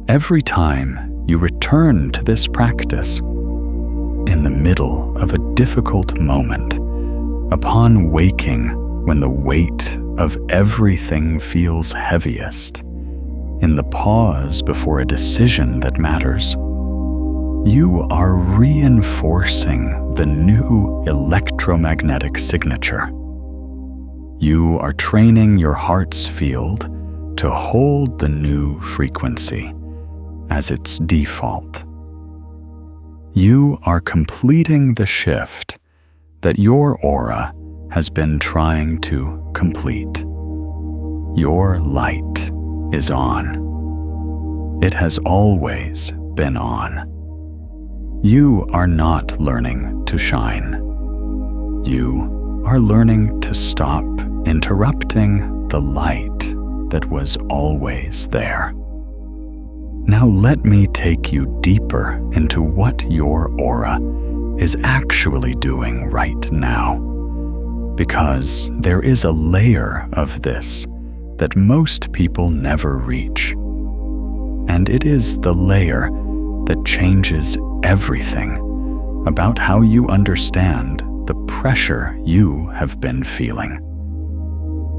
Every time you return to this practice, in the middle of a difficult moment, upon waking when the weight of everything feels heaviest, in the pause before a decision that matters, you are reinforcing the new electromagnetic signature. You are training your heart's field to hold the new frequency as its default. You are completing the shift that your aura has been trying to complete. Your light is on. It has always been on. You are not learning to shine. You are learning to stop interrupting the light that was always there. Now let me take you deeper into what your aura is actually doing right now, because there is a layer of this that most people never reach, and it is the layer that changes everything about how you understand the pressure you have been feeling.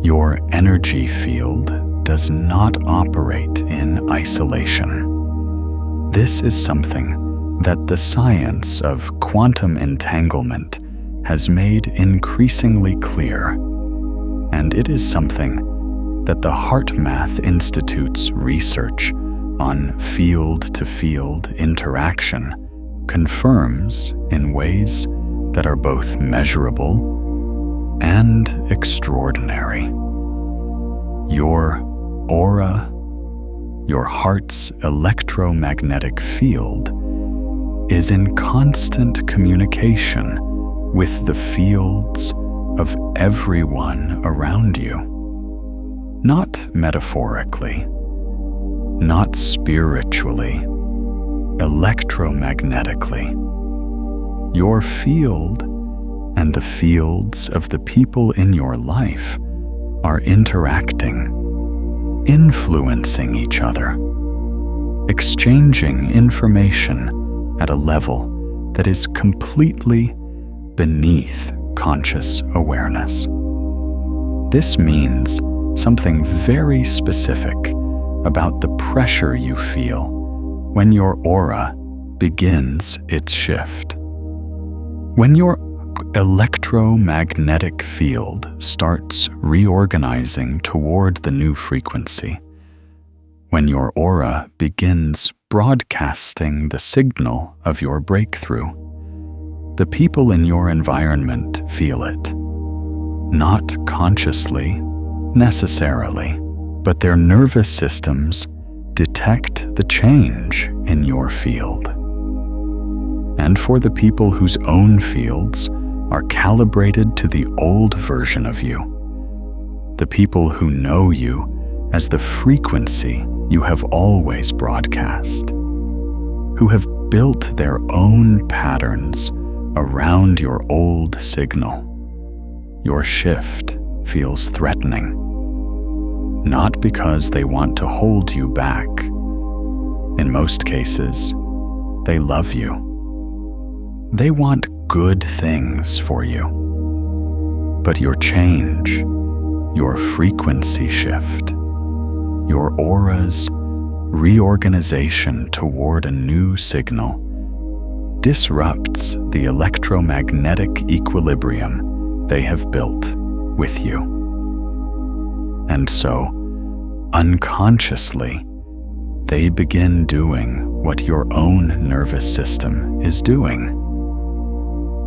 Your energy field does not operate in isolation. This is something that the science of quantum entanglement has made increasingly clear, and it is something that the HeartMath Institute's research on field-to-field interaction confirms in ways that are both measurable and extraordinary. Your aura, your heart's electromagnetic field, is in constant communication with the fields of everyone around you. Not metaphorically, not spiritually, electromagnetically. Your field and the fields of the people in your life are interacting, influencing each other, exchanging information at a level that is completely beneath conscious awareness. This means something very specific about the pressure you feel when your aura begins its shift. When your electromagnetic field starts reorganizing toward the new frequency, when your aura begins broadcasting the signal of your breakthrough, the people in your environment feel it. Not consciously, necessarily, but their nervous systems detect the change in your field. And for the people whose own fields are calibrated to the old version of you, the people who know you as the frequency you have always broadcast, who have built their own patterns around your old signal, your shift feels threatening. Not because they want to hold you back. In most cases, they love you. They want good things for you. But your change, your frequency shift, your aura's reorganization toward a new signal disrupts the electromagnetic equilibrium they have built with you. And so, unconsciously, they begin doing what your own nervous system is doing.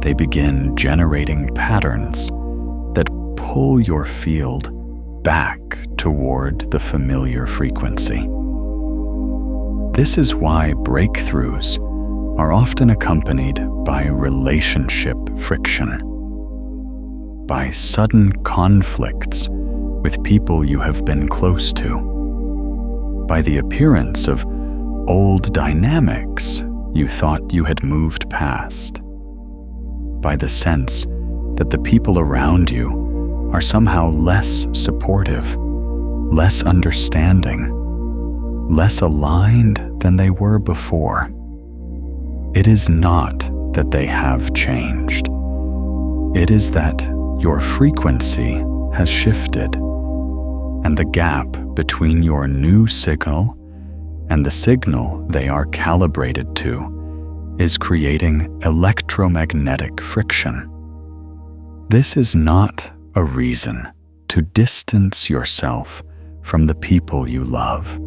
They begin generating patterns that pull your field back toward the familiar frequency. This is why breakthroughs are often accompanied by relationship friction, by sudden conflicts with people you have been close to, by the appearance of old dynamics you thought you had moved past, by the sense that the people around you are somehow less supportive, less understanding, less aligned than they were before. It is not that they have changed. It is that your frequency has shifted, and the gap between your new signal and the signal they are calibrated to is creating electromagnetic friction. This is not a reason to distance yourself from the people you love,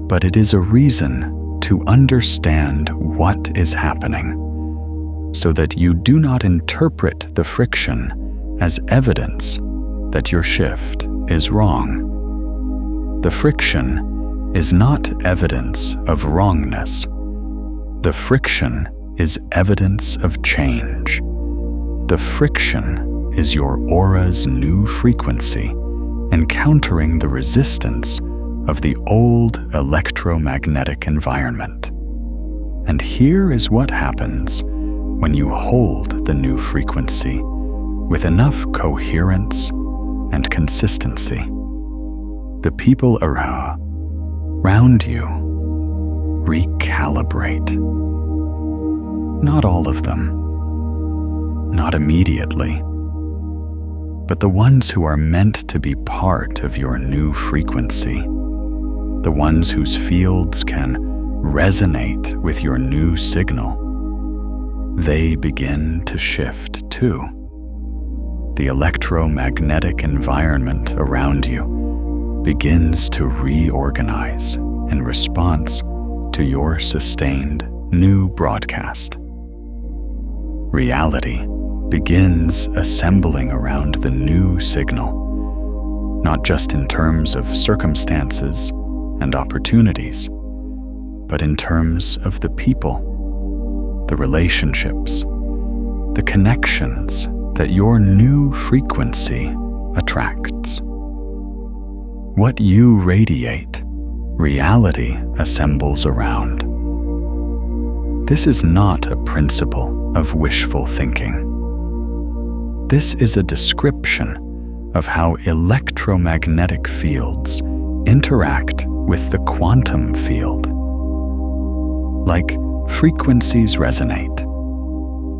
but it is a reason to understand what is happening, so that you do not interpret the friction as evidence that your shift is wrong. The friction is not evidence of wrongness. The friction is evidence of change. The friction is your aura's new frequency, encountering the resistance of the old electromagnetic environment. And here is what happens when you hold the new frequency with enough coherence and consistency. The people around you recalibrate. Not all of them, not immediately, but the ones who are meant to be part of your new frequency, the ones whose fields can resonate with your new signal, they begin to shift too. The electromagnetic environment around you begins to reorganize in response to your sustained new broadcast. Reality begins assembling around the new signal, not just in terms of circumstances and opportunities, but in terms of the people, the relationships, the connections that your new frequency attracts. What you radiate, reality assembles around. This is not a principle of wishful thinking. This is a description of how electromagnetic fields interact with the quantum field. Like frequencies resonate,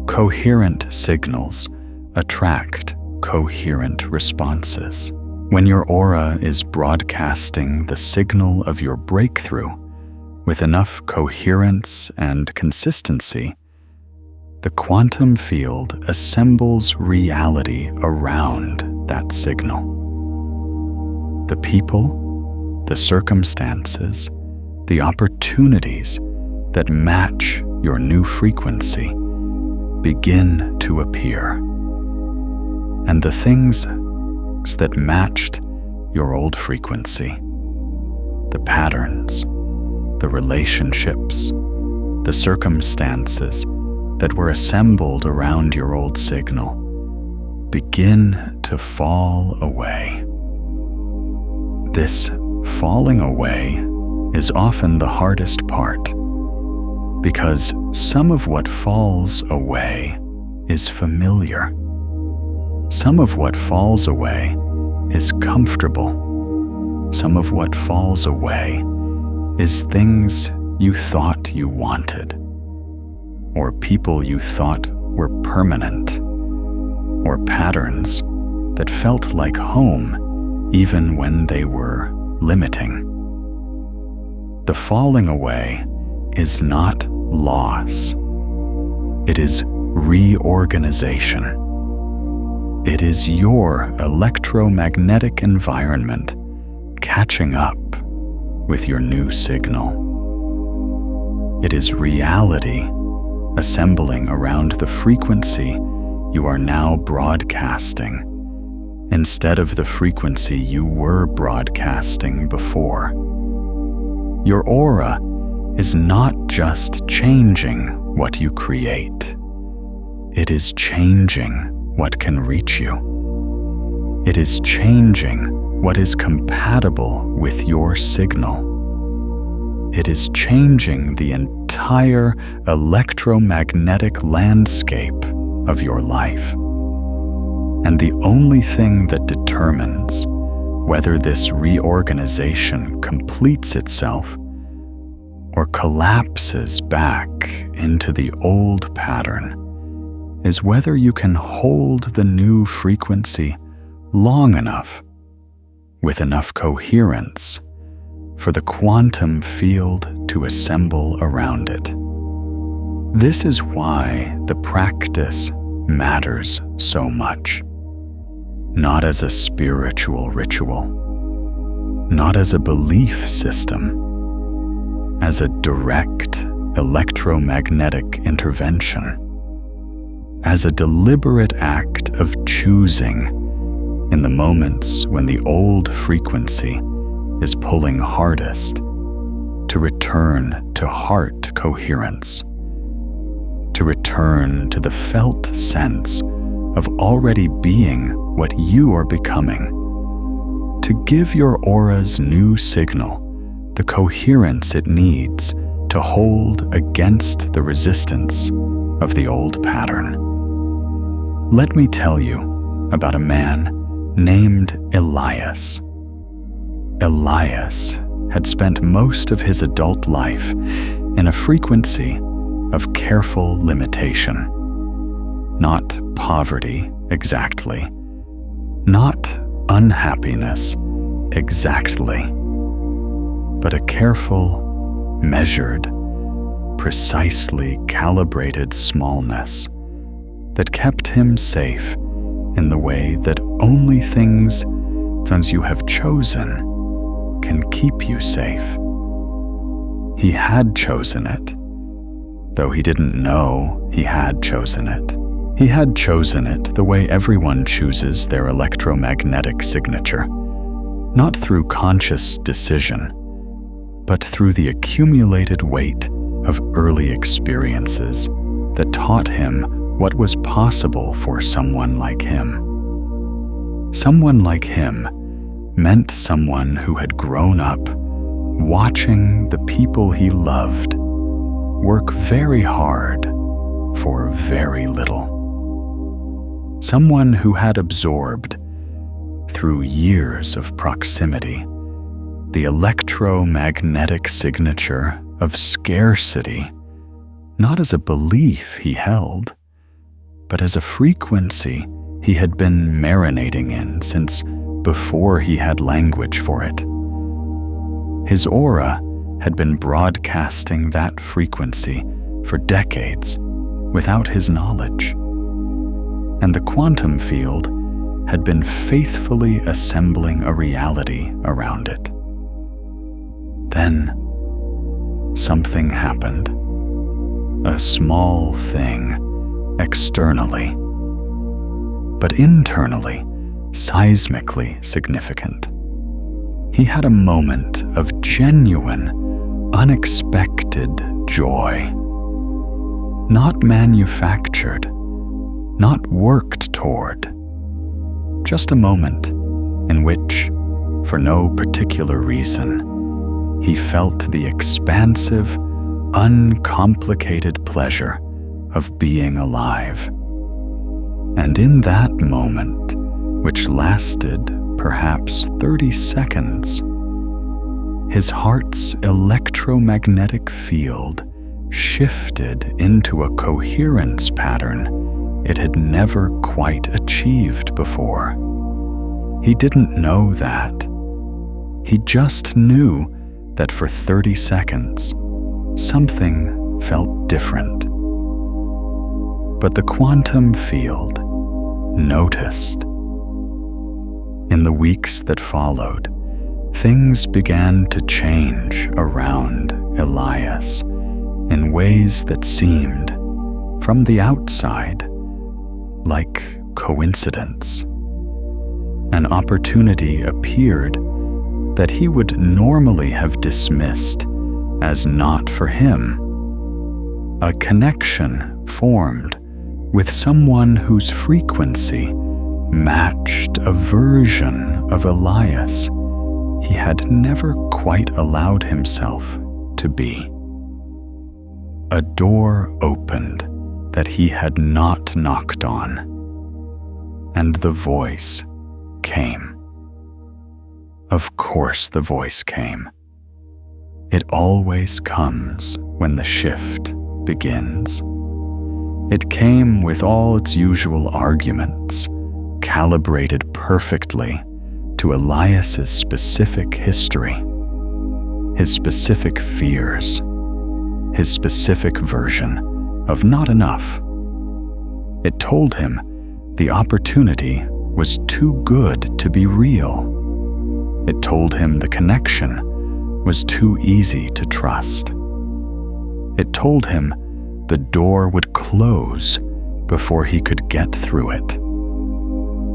coherent signals attract coherent responses. When your aura is broadcasting the signal of your breakthrough with enough coherence and consistency, the quantum field assembles reality around that signal. The people, the circumstances, the opportunities that match your new frequency begin to appear. And the things that matched your old frequency, the patterns, the relationships, the circumstances that were assembled around your old signal, begin to fall away. This falling away is often the hardest part, because some of what falls away is familiar. Some of what falls away is comfortable. Some of what falls away is things you thought you wanted, or people you thought were permanent, or patterns that felt like home even when they were limiting. The falling away is not loss. It is reorganization. It is your electromagnetic environment catching up with your new signal. It is reality assembling around the frequency you are now broadcasting instead of the frequency you were broadcasting before. Your aura is not just changing what you create. It is changing what can reach you. It is changing what is compatible with your signal. It is changing the entire electromagnetic landscape of your life. And the only thing that determines whether this reorganization completes itself or collapses back into the old pattern is whether you can hold the new frequency long enough, with enough coherence, for the quantum field to assemble around it. This is why the practice matters so much. Not as a spiritual ritual, not as a belief system, as a direct electromagnetic intervention, as a deliberate act of choosing in the moments when the old frequency is pulling hardest to return to heart coherence to return to the felt sense of already being what you are becoming, to give your aura's new signal the coherence it needs to hold against the resistance of the old pattern. Let me tell you about a man named Elias. Elias had spent most of his adult life in a frequency of careful limitation. Not poverty exactly, not unhappiness exactly, but a careful, measured, precisely calibrated smallness that kept him safe in the way that only things you have chosen can keep you safe. He had chosen it, though he didn't know he had chosen it. He had chosen it the way everyone chooses their electromagnetic signature, not through conscious decision, but through the accumulated weight of early experiences that taught him what was possible for someone like him. Someone like him meant someone who had grown up watching the people he loved work very hard for very little. Someone who had absorbed, through years of proximity, the electromagnetic signature of scarcity, not as a belief he held, but as a frequency he had been marinating in since before he had language for it. His aura had been broadcasting that frequency for decades without his knowledge, and the quantum field had been faithfully assembling a reality around it. Then something happened, a small thing externally, but internally seismically significant. He had a moment of genuine, unexpected joy. Not manufactured, not worked toward. Just a moment in which, for no particular reason, he felt the expansive, uncomplicated pleasure of being alive. And in that moment, which lasted perhaps 30 seconds, his heart's electromagnetic field shifted into a coherence pattern it had never quite achieved before. He didn't know that. He just knew that for 30 seconds, something felt different. But the quantum field noticed. In the weeks that followed, things began to change around Elias in ways that seemed, from the outside, like coincidence. An opportunity appeared that he would normally have dismissed as not for him. A connection formed with someone whose frequency matched a version of Elias he had never quite allowed himself to be. A door opened that he had not knocked on, and the voice came. Of course the voice came. It always comes when the shift begins. It came with all its usual arguments, calibrated perfectly to Elias's specific history, his specific fears, his specific version of not enough. It told him the opportunity was too good to be real. It told him the connection was too easy to trust. It told him the door would close before he could get through it.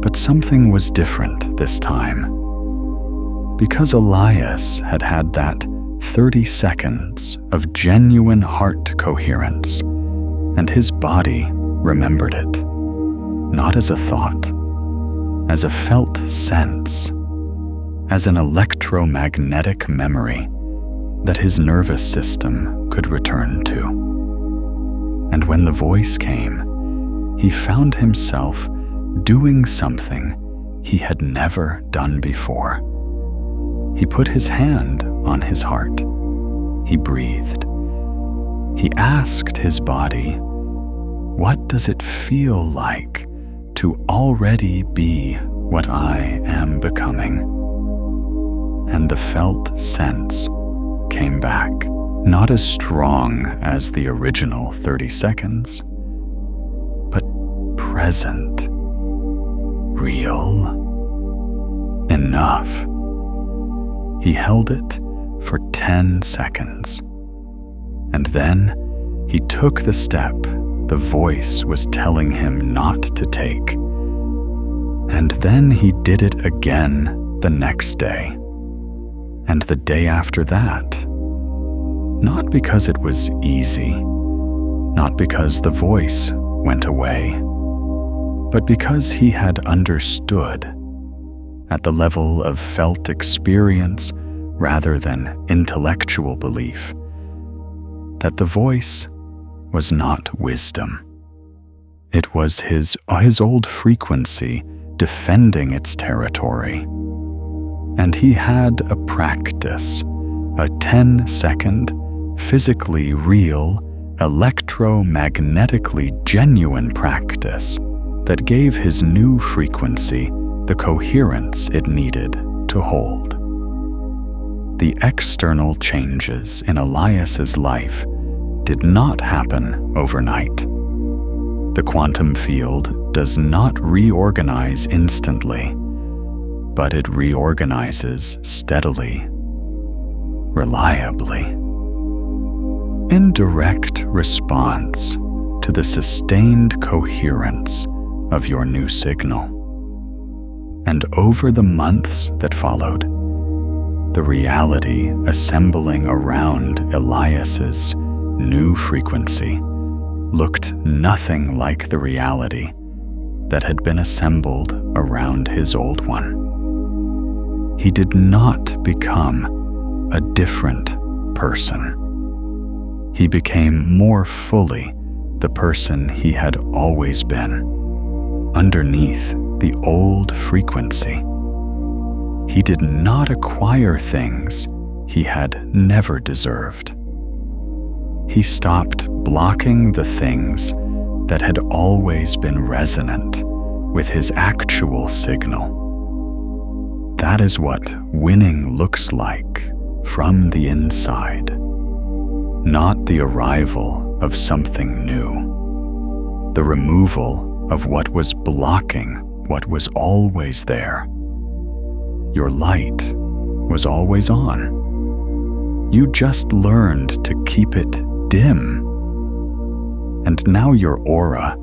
But something was different this time. Because Elias had had that 30 seconds of genuine heart coherence, and his body remembered it, not as a thought, as a felt sense, as an electromagnetic memory that his nervous system could return to. And when the voice came, he found himself doing something he had never done before. He put his hand on his heart. He breathed. He asked his body, "What does it feel like to already be what I am becoming?" And the felt sense came back, not as strong as the original 30 seconds, but present, real, enough. He held it for 10 seconds, and then he took the step the voice was telling him not to take. And then he did it again the next day, and the day after that. Not because it was easy, not because the voice went away, but because he had understood, at the level of felt experience rather than intellectual belief, that the voice was not wisdom. It was his old frequency defending its territory. And he had a practice, a 10-second, physically real, electromagnetically genuine practice that gave his new frequency the coherence it needed to hold. The external changes in Elias's life did not happen overnight. The quantum field does not reorganize instantly, but it reorganizes steadily, reliably, in direct response to the sustained coherence of your new signal. And over the months that followed, the reality assembling around Elias's new frequency looked nothing like the reality that had been assembled around his old one. He did not become a different person. He became more fully the person he had always been, underneath the old frequency. He did not acquire things he had never deserved. He stopped blocking the things that had always been resonant with his actual signal. That is what winning looks like from the inside, not the arrival of something new, the removal of what was blocking what was always there. Your light was always on. You just learned to keep it dim. And now your aura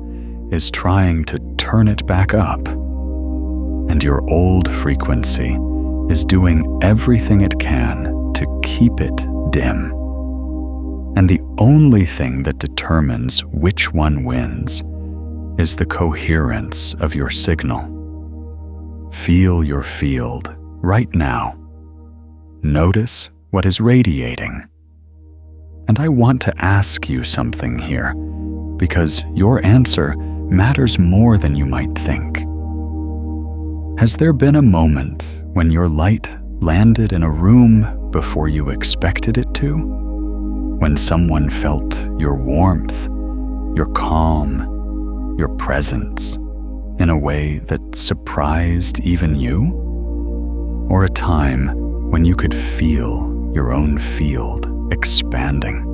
is trying to turn it back up. And your old frequency is doing everything it can to keep it dim. And the only thing that determines which one wins is the coherence of your signal. Feel your field right now. Notice what is radiating. And I want to ask you something here, because your answer matters more than you might think. Has there been a moment when your light landed in a room before you expected it to? When someone felt your warmth, your calm, your presence in a way that surprised even you? Or a time when you could feel your own field expanding,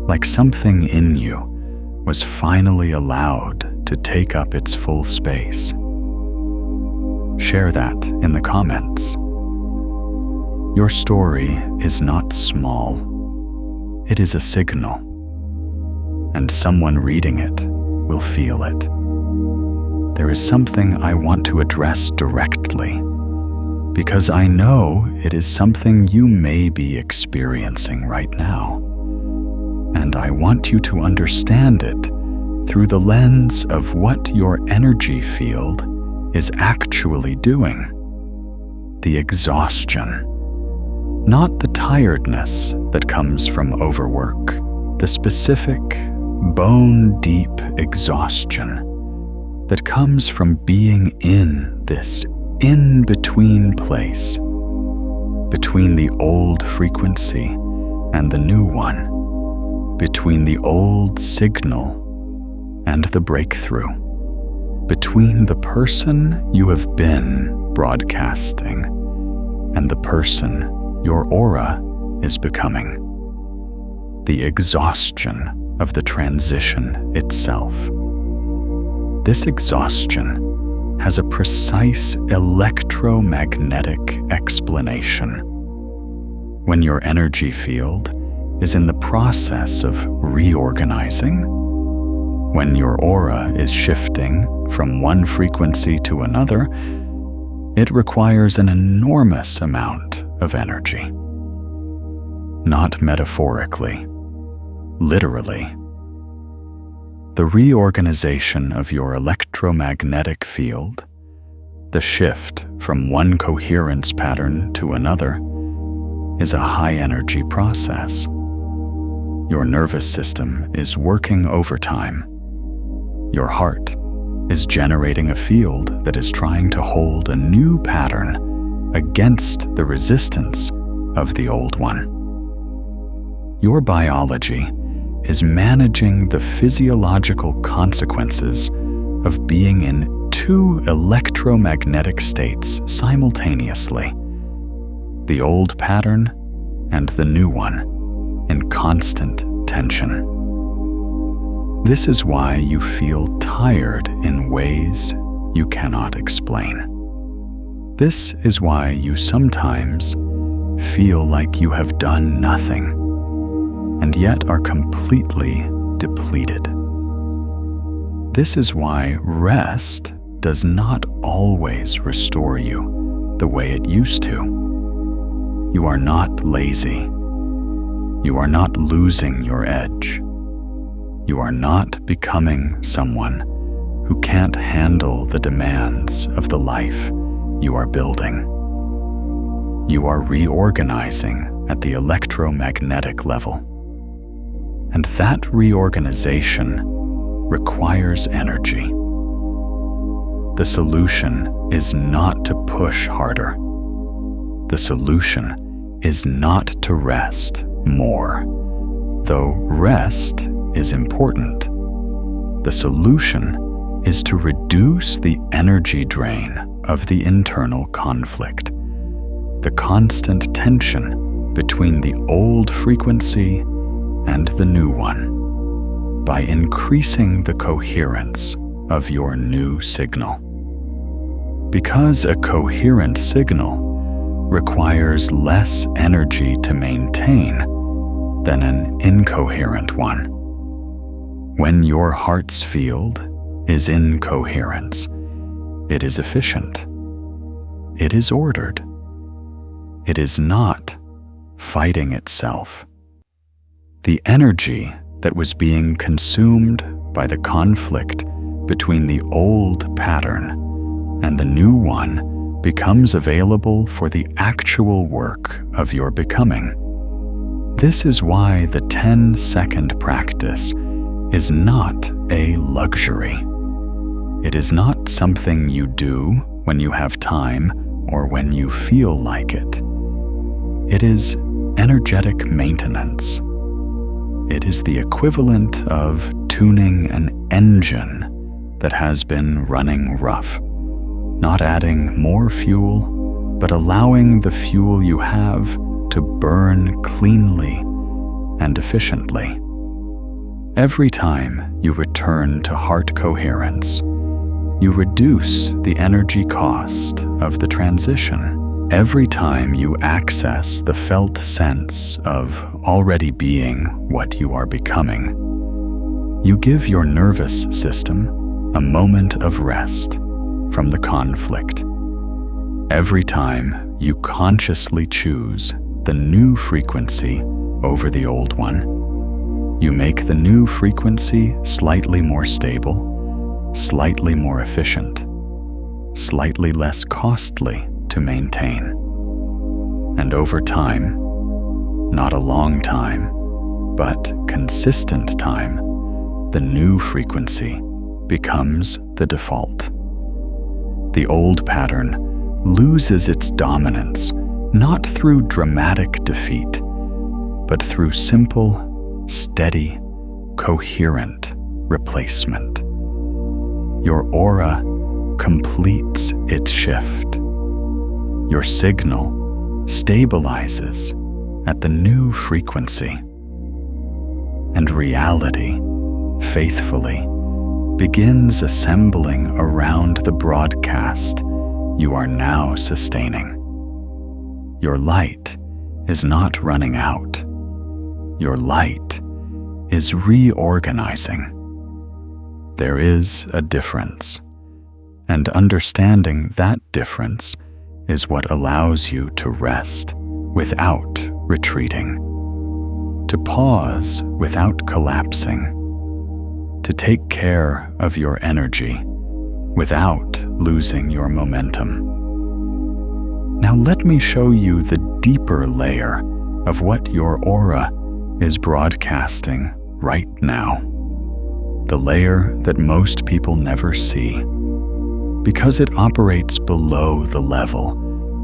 like something in you was finally allowed to take up its full space? Share that in the comments. Your story is not small. It is a signal, and someone reading it will feel it. There is something I want to address directly, because I know it is something you may be experiencing right now. and I want you to understand it through the lens of what your energy field is actually doing. The exhaustion. Not the tiredness that comes from overwork, the specific, bone-deep exhaustion that comes from being in this in-between place, between the old frequency and the new one, between the old signal and the breakthrough, between the person you have been broadcasting and the person your aura is becoming. The exhaustion of the transition itself. This exhaustion has a precise electromagnetic explanation. When your energy field is in the process of reorganizing, when your aura is shifting from one frequency to another, it requires an enormous amount of energy. Not metaphorically, literally. The reorganization of your electromagnetic field, the shift from one coherence pattern to another, is a high-energy process. Your nervous system is working overtime. Your heart is generating a field that is trying to hold a new pattern against the resistance of the old one. Your biology is managing the physiological consequences of being in two electromagnetic states simultaneously, the old pattern and the new one, in constant tension. This is why you feel tired in ways you cannot explain. This is why you sometimes feel like you have done nothing and yet are completely depleted. This is why rest does not always restore you the way it used to. You are not lazy. You are not losing your edge. You are not becoming someone who can't handle the demands of the life you are building. You are reorganizing at the electromagnetic level. And that reorganization requires energy. The solution is not to push harder. The solution is not to rest more, though rest is important. The solution is to reduce the energy drain of the internal conflict, the constant tension between the old frequency and the new one, by increasing the coherence of your new signal. Because a coherent signal requires less energy to maintain than an incoherent one. When your heart's field is in coherence, it is efficient. It is ordered. It is not fighting itself. The energy that was being consumed by the conflict between the old pattern and the new one becomes available for the actual work of your becoming. This is why the 10-second practice is not a luxury. It is not something you do when you have time or when you feel like it. It is energetic maintenance. It is the equivalent of tuning an engine that has been running rough, not adding more fuel, but allowing the fuel you have to burn cleanly and efficiently. Every time you return to heart coherence, you reduce the energy cost of the transition. Every time you access the felt sense of already being what you are becoming, you give your nervous system a moment of rest from the conflict. Every time you consciously choose the new frequency over the old one, you make the new frequency slightly more stable, slightly more efficient, slightly less costly to maintain. And over time, not a long time, but consistent time, the new frequency becomes the default. The old pattern loses its dominance not through dramatic defeat, but through simple, steady, coherent replacement. Your aura completes its shift. Your signal stabilizes at the new frequency. And reality, faithfully, begins assembling around the broadcast you are now sustaining. Your light is not running out. Your light is reorganizing. There is a difference, and understanding that difference is what allows you to rest without retreating, to pause without collapsing, to take care of your energy without losing your momentum. Now let me show you the deeper layer of what your aura is broadcasting right now, the layer that most people never see, because it operates below the level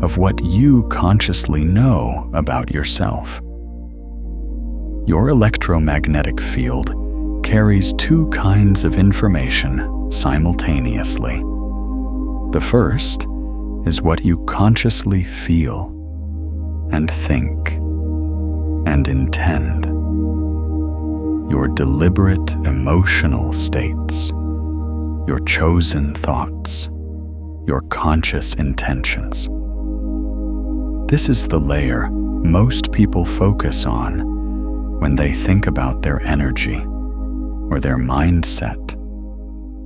of what you consciously know about yourself. Your electromagnetic field carries two kinds of information simultaneously. The first is what you consciously feel and think and intend. Your deliberate emotional states, your chosen thoughts, your conscious intentions. This is the layer most people focus on when they think about their energy, or their mindset,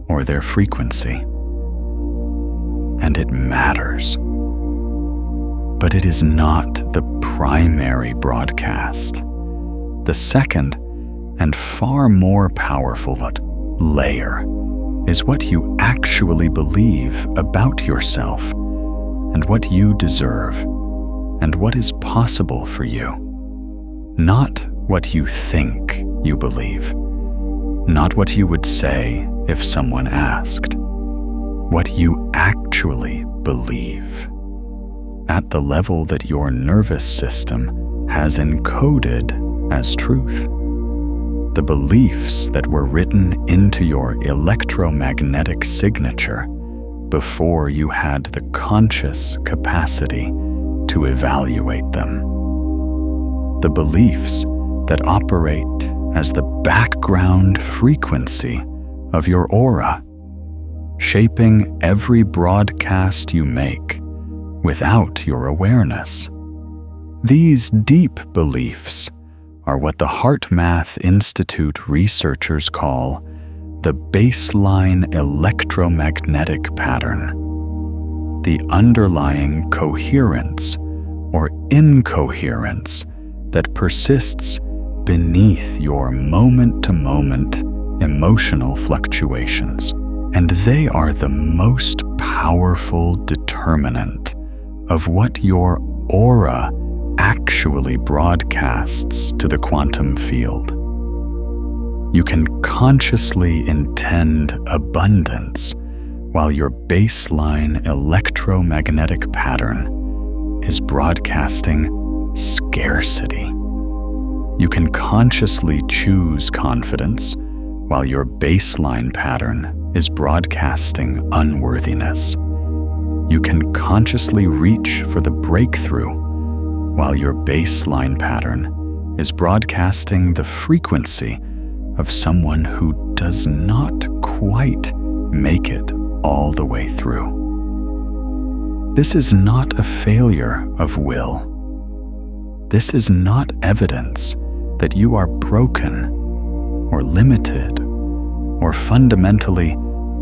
or their frequency. And it matters. But it is not the primary broadcast. The second and far more powerful layer is what you actually believe about yourself and what you deserve and what is possible for you. Not what you think you believe, not what you would say if someone asked, what you actually believe, at the level that your nervous system has encoded as truth. The beliefs that were written into your electromagnetic signature before you had the conscious capacity to evaluate them. The beliefs that operate as the background frequency of your aura, shaping every broadcast you make without your awareness. These deep beliefs are what the HeartMath Institute researchers call the baseline electromagnetic pattern, the underlying coherence or incoherence that persists beneath your moment-to-moment emotional fluctuations. And they are the most powerful determinant of what your aura actually broadcasts to the quantum field. You can consciously intend abundance while your baseline electromagnetic pattern is broadcasting scarcity. You can consciously choose confidence while your baseline pattern is broadcasting unworthiness. You can consciously reach for the breakthrough while your baseline pattern is broadcasting the frequency of someone who does not quite make it all the way through. This is not a failure of will. This is not evidence that you are broken or limited or fundamentally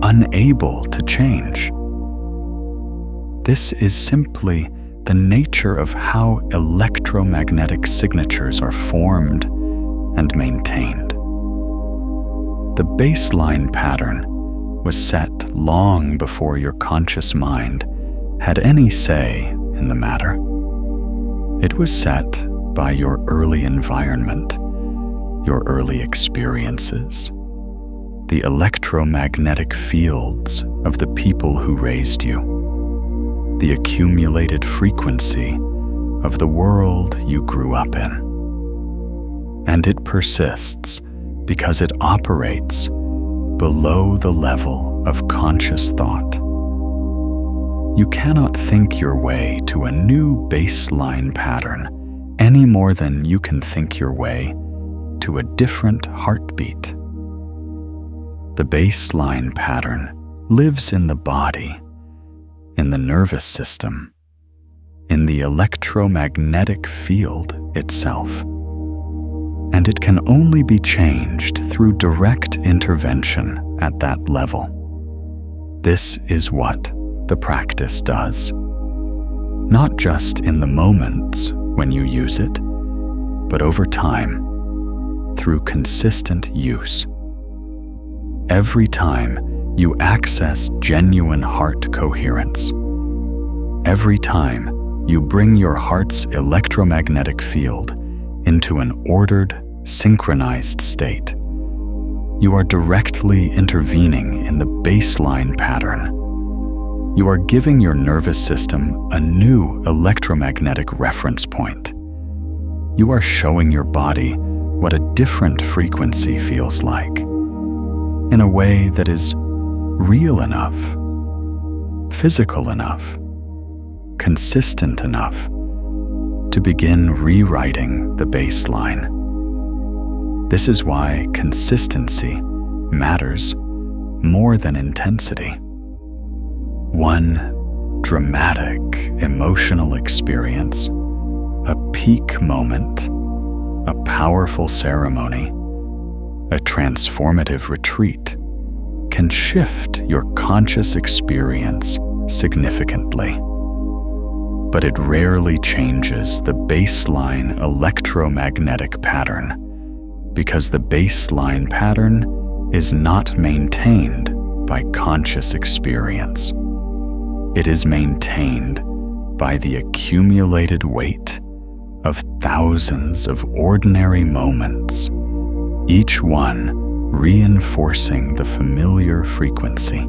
unable to change. This is simply the nature of how electromagnetic signatures are formed and maintained. The baseline pattern was set long before your conscious mind had any say in the matter. It was set by your early environment, your early experiences, the electromagnetic fields of the people who raised you, the accumulated frequency of the world you grew up in. And it persists because it operates below the level of conscious thought. You cannot think your way to a new baseline pattern any more than you can think your way to a different heartbeat. The baseline pattern lives in the body, in the nervous system, in the electromagnetic field itself. And it can only be changed through direct intervention at that level. This is what the practice does. Not just in the moments when you use it, but over time, through consistent use. Every time you access genuine heart coherence, every time you bring your heart's electromagnetic field into an ordered, synchronized state, you are directly intervening in the baseline pattern. You are giving your nervous system a new electromagnetic reference point. You are showing your body what a different frequency feels like, in a way that is real enough, physical enough, consistent enough to begin rewriting the baseline. This is why consistency matters more than intensity. One dramatic emotional experience, a peak moment, a powerful ceremony, a transformative retreat can shift your conscious experience significantly. But it rarely changes the baseline electromagnetic pattern, because the baseline pattern is not maintained by conscious experience. It is maintained by the accumulated weight of thousands of ordinary moments, each one reinforcing the familiar frequency.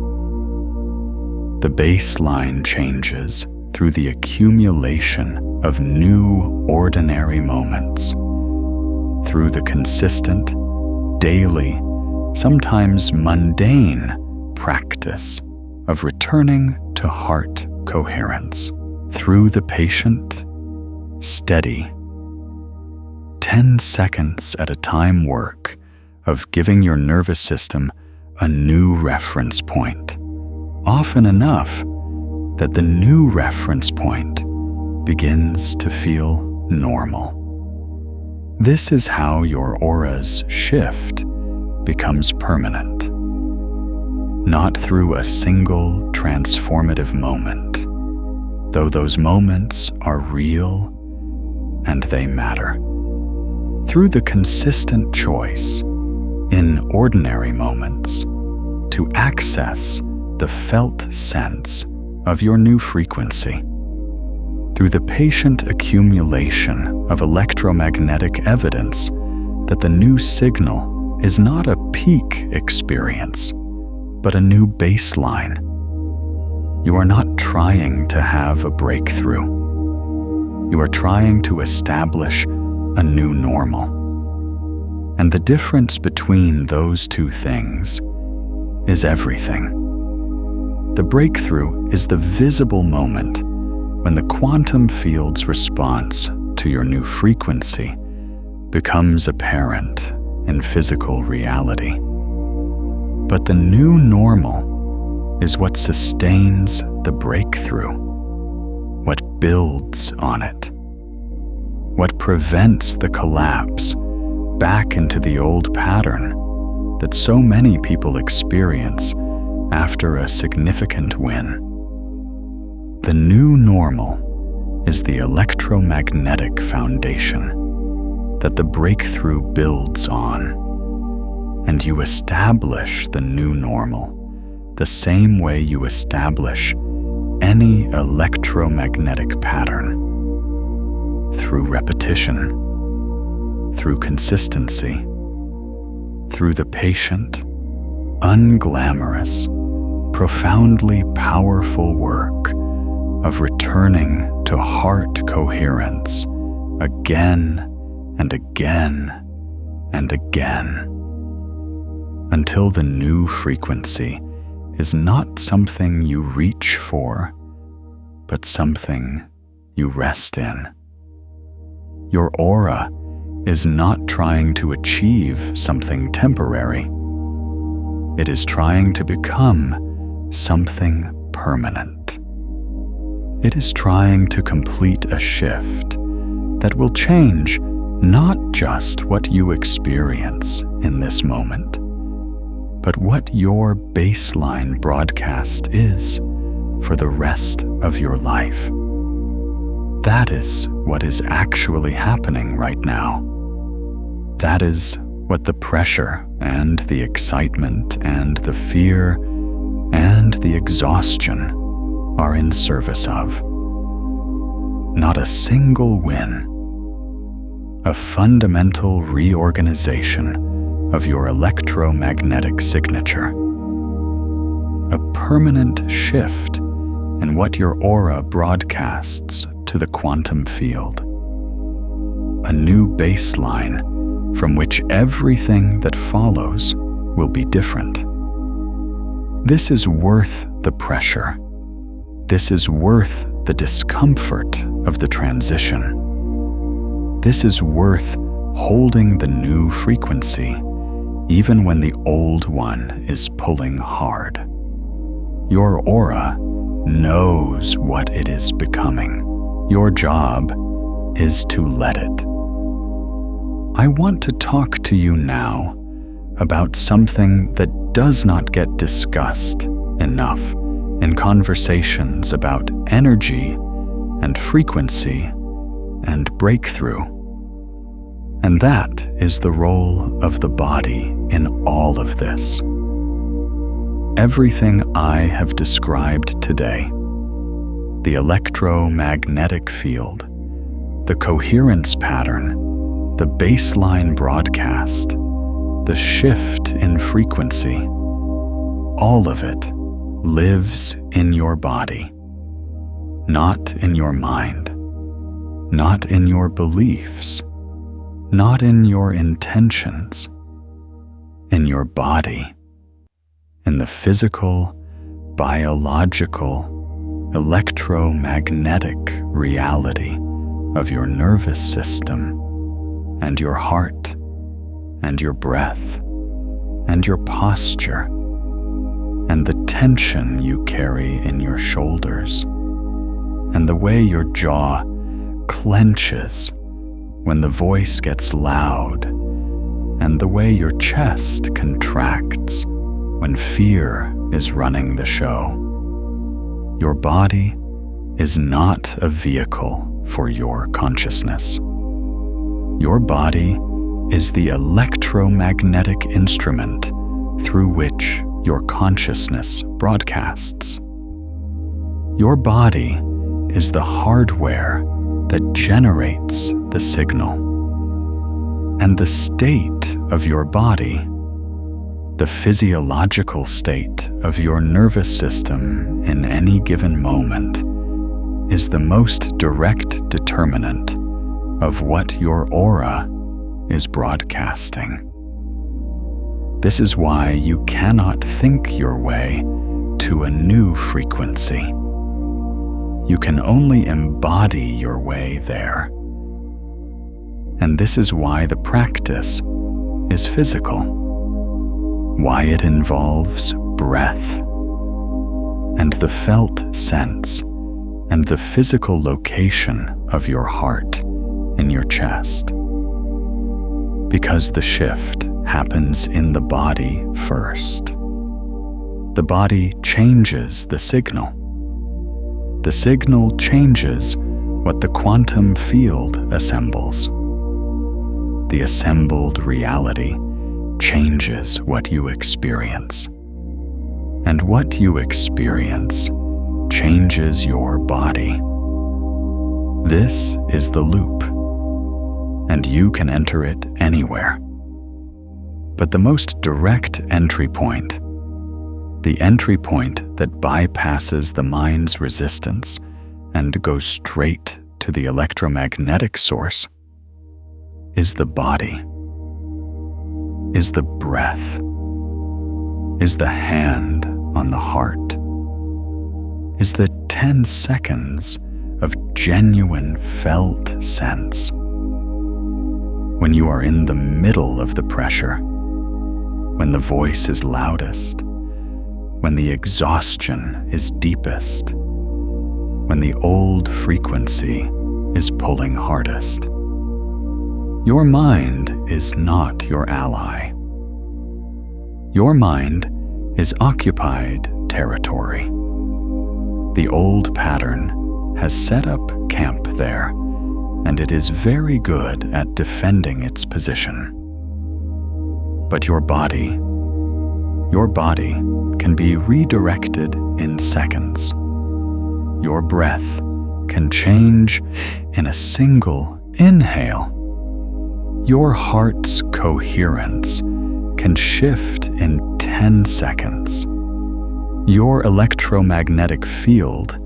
The baseline changes through the accumulation of new ordinary moments, through the consistent, daily, sometimes mundane practice of returning to heart coherence, through the patient, steady, 10 seconds at a time work of giving your nervous system a new reference point, often enough that the new reference point begins to feel normal. This is how your aura's shift becomes permanent, not through a single transformative moment, though those moments are real and they matter. Through the consistent choice in ordinary moments to access the felt sense of your new frequency, through the patient accumulation of electromagnetic evidence that the new signal is not a peak experience, but a new baseline. You are not trying to have a breakthrough. You are trying to establish a new normal. And the difference between those two things is everything. The breakthrough is the visible moment when the quantum field's response to your new frequency becomes apparent in physical reality. But the new normal is what sustains the breakthrough, what builds on it, what prevents the collapse back into the old pattern that so many people experience after a significant win. The new normal is the electromagnetic foundation that the breakthrough builds on. and you establish the new normal, the same way you establish any electromagnetic pattern, through repetition, through consistency, through the patient, unglamorous, profoundly powerful work of returning to heart coherence again and again and again, until the new frequency is not something you reach for, but something you rest in. Your aura is not trying to achieve something temporary. It is trying to become something permanent. It is trying to complete a shift that will change not just what you experience in this moment, but what your baseline broadcast is for the rest of your life. That is what is actually happening right now. That is what the pressure and the excitement and the fear and the exhaustion are in service of. Not a single win. A fundamental reorganization of your electromagnetic signature. A permanent shift in what your aura broadcasts to the quantum field. A new baseline from which everything that follows will be different. This is worth the pressure. This is worth the discomfort of the transition. This is worth holding the new frequency, even when the old one is pulling hard. Your aura knows what it is becoming. Your job is to let it. I want to talk to you now about something that does not get discussed enough in conversations about energy and frequency and breakthrough. And that is the role of the body in all of this. Everything I have described today, the electromagnetic field, the coherence pattern, the baseline broadcast, the shift in frequency, all of it lives in your body, not in your mind, not in your beliefs, not in your intentions, in your body, in the physical, biological, electromagnetic reality of your nervous system and your heart and your breath and your posture and the tension you carry in your shoulders and the way your jaw clenches when the voice gets loud and the way your chest contracts when fear is running the show. Your body is not a vehicle for your consciousness. Your body is the electromagnetic instrument through which your consciousness broadcasts. Your body is the hardware that generates the signal. And the state of your body, the physiological state of your nervous system in any given moment, is the most direct determinant of what your aura is broadcasting. This is why you cannot think your way to a new frequency. You can only embody your way there. And this is why the practice is physical, why it involves breath, and the felt sense and the physical location of your heart in your chest. Because the shift happens in the body first. The body changes the signal. The signal changes what the quantum field assembles. The assembled reality changes what you experience. And what you experience changes your body. This is the loop, and you can enter it anywhere. But the most direct entry point, the entry point that bypasses the mind's resistance and goes straight to the electromagnetic source, is the body, is the breath, is the hand on the heart, is the 10 seconds of genuine felt sense. When you are in the middle of the pressure, when the voice is loudest, when the exhaustion is deepest, when the old frequency is pulling hardest. Your mind is not your ally. Your mind is occupied territory. The old pattern has set up camp there, and it is very good at defending its position. But your body can be redirected in seconds. Your breath can change in a single inhale. Your heart's coherence can shift in 10 seconds. Your electromagnetic field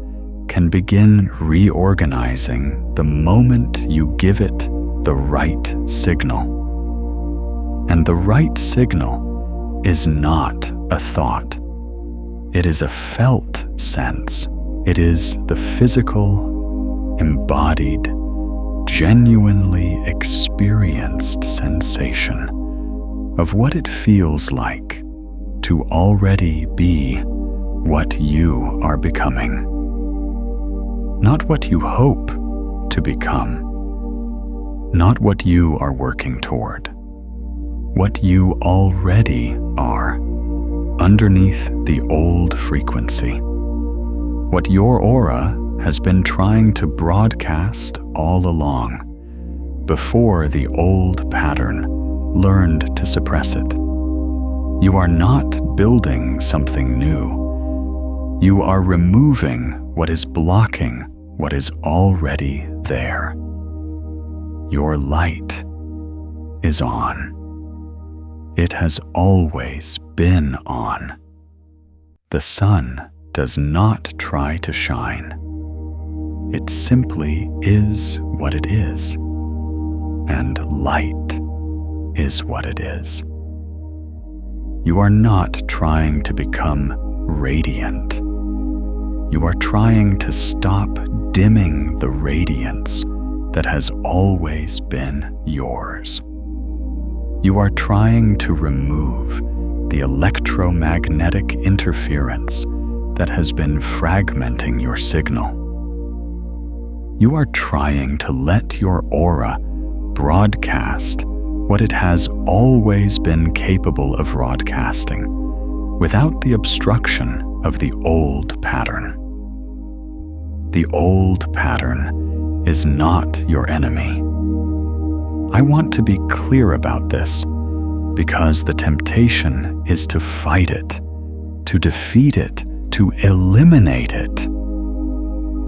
can begin reorganizing the moment you give it the right signal. And the right signal is not a thought. It is a felt sense. It is the physical, embodied, genuinely experienced sensation of what it feels like to already be what you are becoming. Not what you hope to become. Not what you are working toward. What you already are, underneath the old frequency. What your aura has been trying to broadcast all along, before the old pattern learned to suppress it. You are not building something new. You are removing what is blocking what is already there. Your light is on. It has always been on. The sun does not try to shine. It simply is what it is, and light is what it is. You are not trying to become radiant. You are trying to stop dimming the radiance that has always been yours. You are trying to remove the electromagnetic interference that has been fragmenting your signal. You are trying to let your aura broadcast what it has always been capable of broadcasting, without the obstruction of the old pattern. The old pattern is not your enemy. I want to be clear about this because the temptation is to fight it, to defeat it, to eliminate it.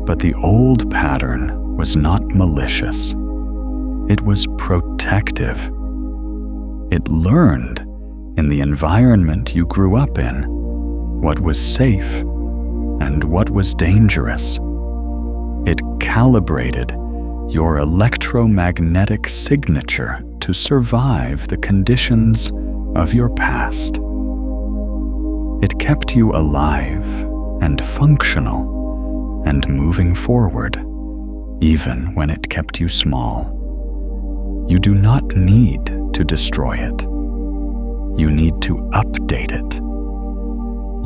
But the old pattern was not malicious. It was protective. It learned in the environment you grew up in what was safe and what was dangerous. It calibrated your electromagnetic signature to survive the conditions of your past. It kept you alive and functional and moving forward, even when it kept you small. You do not need to destroy it. You need to update it.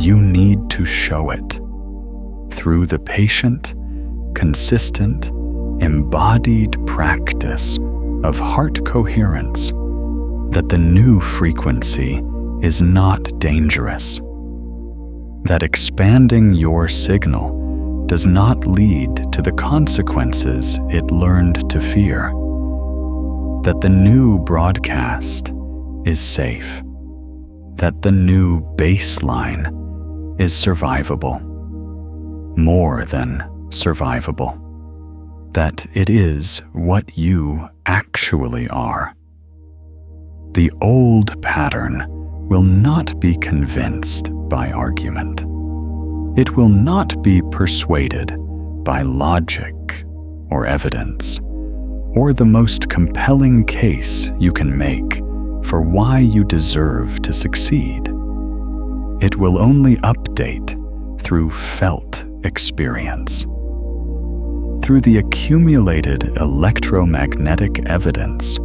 You need to show it through the patient, consistent, embodied practice of heart coherence that the new frequency is not dangerous, that expanding your signal does not lead to the consequences it learned to fear, that the new broadcast is safe, that the new baseline is survivable, more than survivable, that it is what you actually are. The old pattern will not be convinced by argument. It will not be persuaded by logic or evidence, or the most compelling case you can make for why you deserve to succeed. It will only update through felt experience, through the accumulated electromagnetic evidence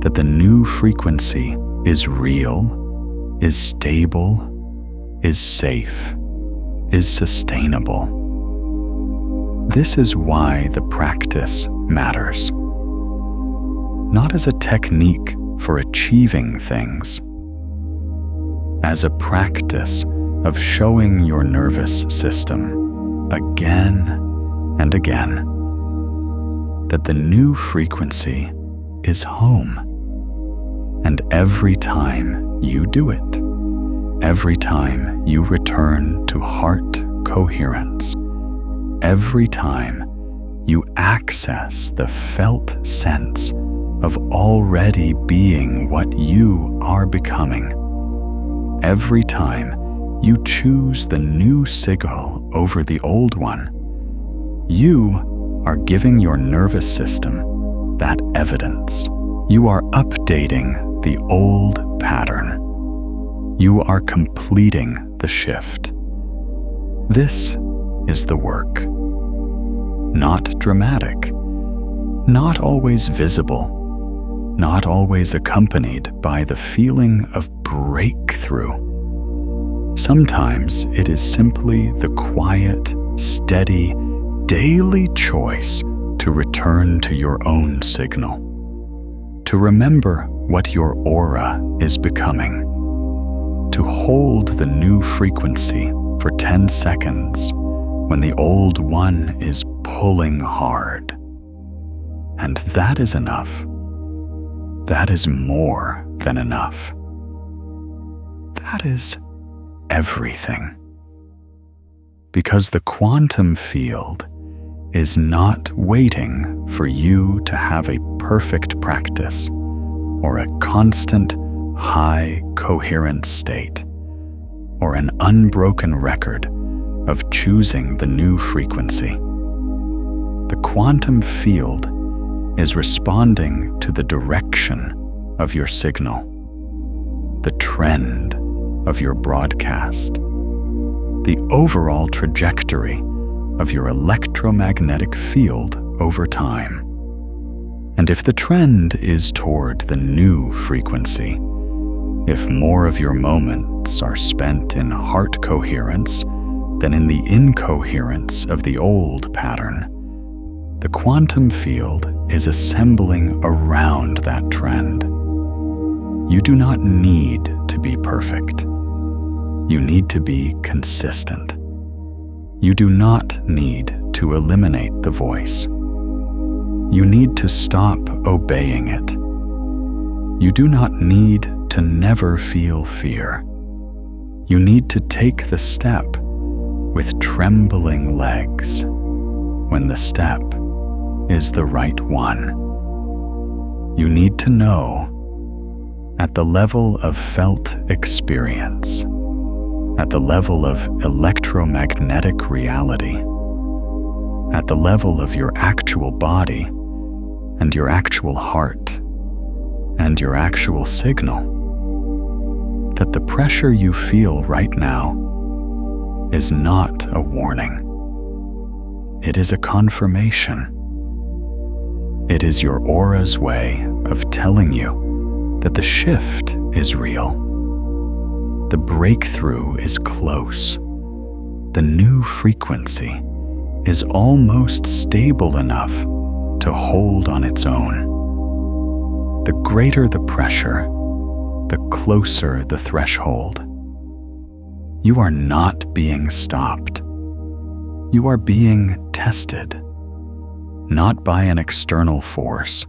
that the new frequency is real, is stable, is safe, is sustainable. This is why the practice matters. Not as a technique for achieving things, as a practice of showing your nervous system again and again that the new frequency is home. And every time you do it, every time you return to heart coherence, every time you access the felt sense of already being what you are becoming, every time you choose the new signal over the old one, you are giving your nervous system that evidence. You are updating the old pattern. You are completing the shift. This is the work. Not dramatic, not always visible, not always accompanied by the feeling of breakthrough. Sometimes it is simply the quiet, steady, daily choice to return to your own signal, to remember what your aura is becoming, to hold the new frequency for 10 seconds when the old one is pulling hard. And that is enough. That is more than enough. That is everything. Because the quantum field is not waiting for you to have a perfect practice or a constant high coherent state or an unbroken record of choosing the new frequency. The quantum field is responding to the direction of your signal, the trend of your broadcast, the overall trajectory of your electromagnetic field over time. And if the trend is toward the new frequency, if more of your moments are spent in heart coherence than in the incoherence of the old pattern, the quantum field is assembling around that trend. You do not need to be perfect. You need to be consistent. You do not need to eliminate the voice. You need to stop obeying it. You do not need to never feel fear. You need to take the step with trembling legs when the step is the right one. You need to know at the level of felt experience, at the level of electromagnetic reality, at the level of your actual body and your actual heart and your actual signal, that the pressure you feel right now is not a warning. It is a confirmation. It is your aura's way of telling you that the shift is real. The breakthrough is close. The new frequency is almost stable enough to hold on its own. The greater the pressure, the closer the threshold. You are not being stopped. You are being tested, not by an external force,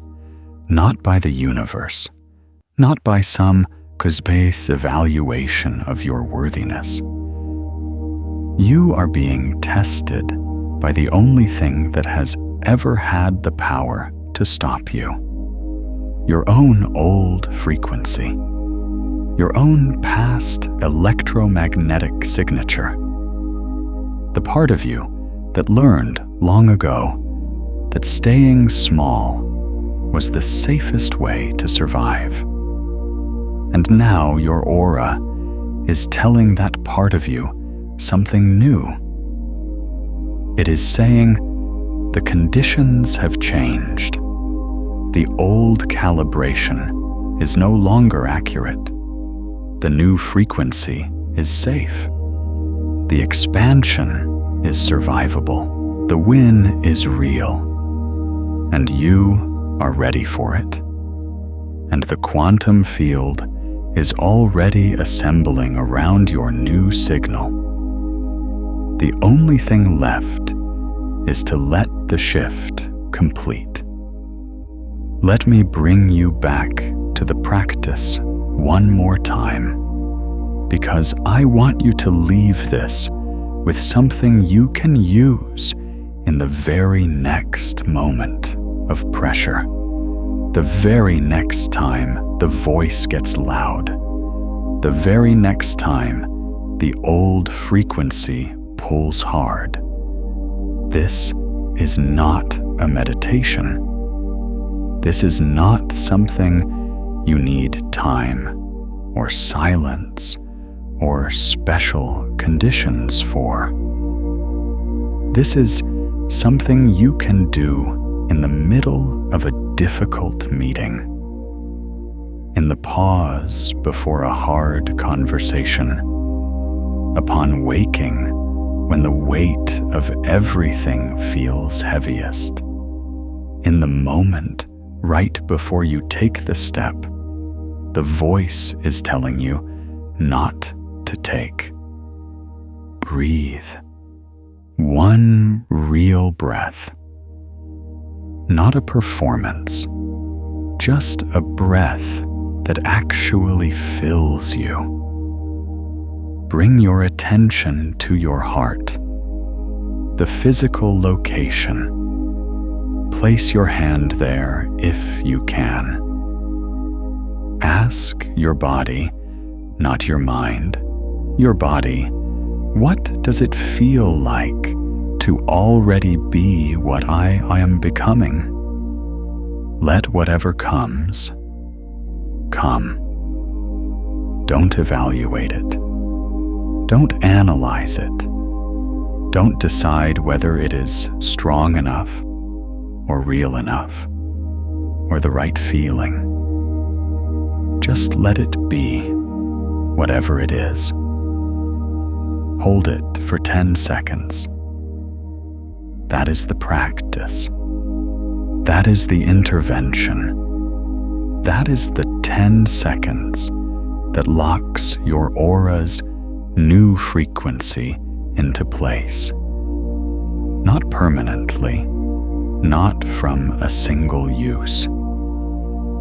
not by the universe, not by some focus-based evaluation of your worthiness. You are being tested by the only thing that has ever had the power to stop you. Your own old frequency. Your own past electromagnetic signature. The part of you that learned long ago that staying small was the safest way to survive. And now your aura is telling that part of you something new. It is saying, the conditions have changed. The old calibration is no longer accurate. The new frequency is safe. The expansion is survivable. The win is real. And you are ready for it. And the quantum field is already assembling around your new signal. The only thing left is to let the shift complete. Let me bring you back to the practice one more time, because I want you to leave this with something you can use in the very next moment of pressure, the very next time the voice gets loud, the very next time the old frequency pulls hard. This is not a meditation. This is not something you need time or silence or special conditions for. This is something you can do in the middle of a difficult meeting, in the pause before a hard conversation, upon waking when the weight of everything feels heaviest, in the moment right before you take the step, the voice is telling you not to take. Breathe. One real breath. Not a performance, just a breath that actually fills you. Bring your attention to your heart, the physical location. Place your hand there if you can. Ask your body, not your mind, your body, what does it feel like to already be what I am becoming? Let whatever comes, come. Don't evaluate it. Don't analyze it. Don't decide whether it is strong enough or real enough or the right feeling. Just let it be, whatever it is. Hold it for 10 seconds. That is the practice. That is the intervention. That is the 10 seconds that locks your aura's new frequency into place. Not permanently, not from a single use.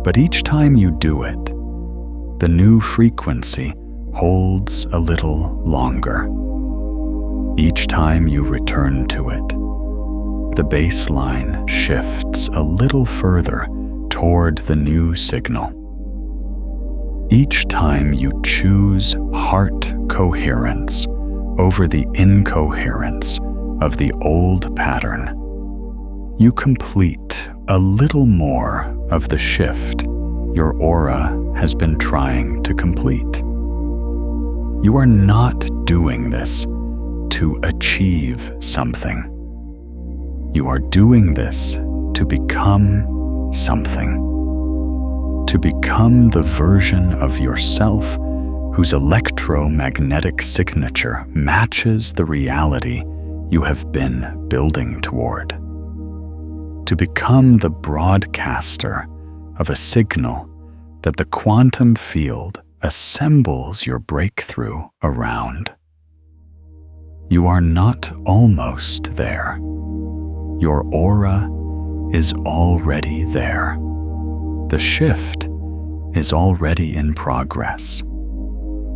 But each time you do it, the new frequency holds a little longer. Each time you return to it, the baseline shifts a little further toward the new signal. Each time you choose heart coherence over the incoherence of the old pattern, you complete a little more of the shift your aura has been trying to complete. You are not doing this to achieve something. You are doing this to become something. To become the version of yourself whose electromagnetic signature matches the reality you have been building toward. To become the broadcaster of a signal that the quantum field assembles your breakthrough around. You are not almost there. Your aura is already there. The shift is already in progress.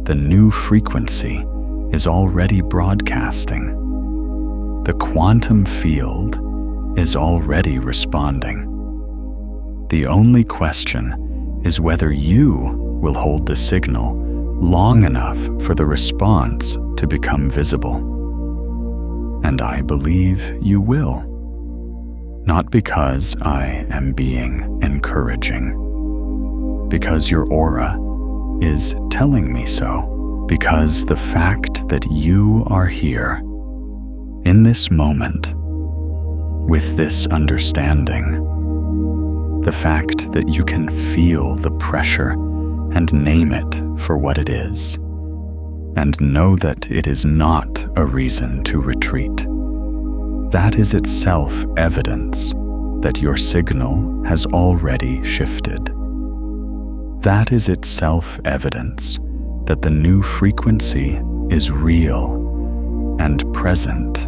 The new frequency is already broadcasting. The quantum field is already responding. The only question is whether you will hold the signal long enough for the response to become visible. And I believe you will. Not because I am being encouraging, because your aura is telling me so, because the fact that you are here in this moment with this understanding, the fact that you can feel the pressure and name it for what it is, and know that it is not a reason to retreat. That is itself evidence that your signal has already shifted. That is itself evidence that the new frequency is real and present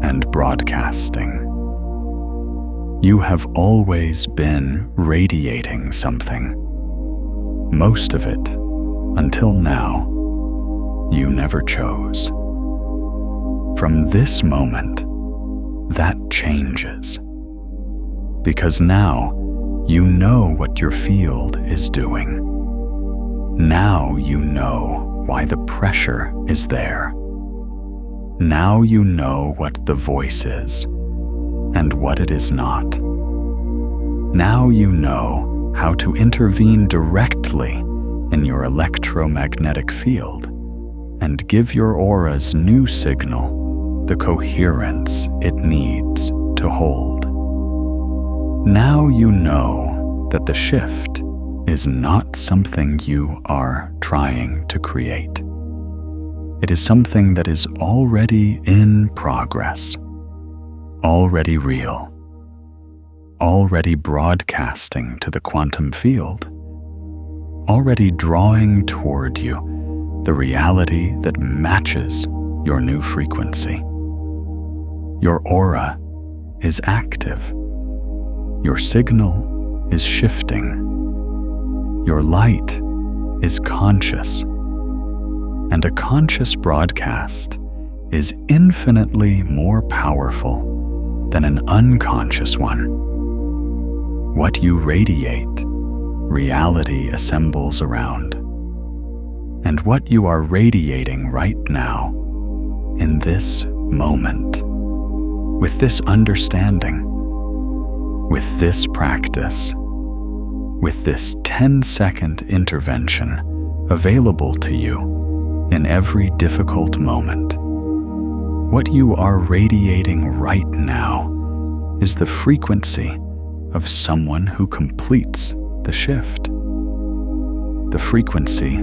and broadcasting. You have always been radiating something. Most of it, until now, you never chose. From this moment, that changes. Because now, you know what your field is doing. Now you know why the pressure is there. Now you know what the voice is and what it is not. Now you know how to intervene directly in your electromagnetic field and give your aura's new signal the coherence it needs to hold. Now you know that the shift is not something you are trying to create. It is something that is already in progress, already real, already broadcasting to the quantum field, already drawing toward you the reality that matches your new frequency. Your aura is active. Your signal is shifting. Your light is conscious. And a conscious broadcast is infinitely more powerful than an unconscious one. What you radiate, reality assembles around. And what you are radiating right now, in this moment, with this understanding, with this practice, with this 10-second intervention available to you in every difficult moment, what you are radiating right now is the frequency of someone who completes the shift. The frequency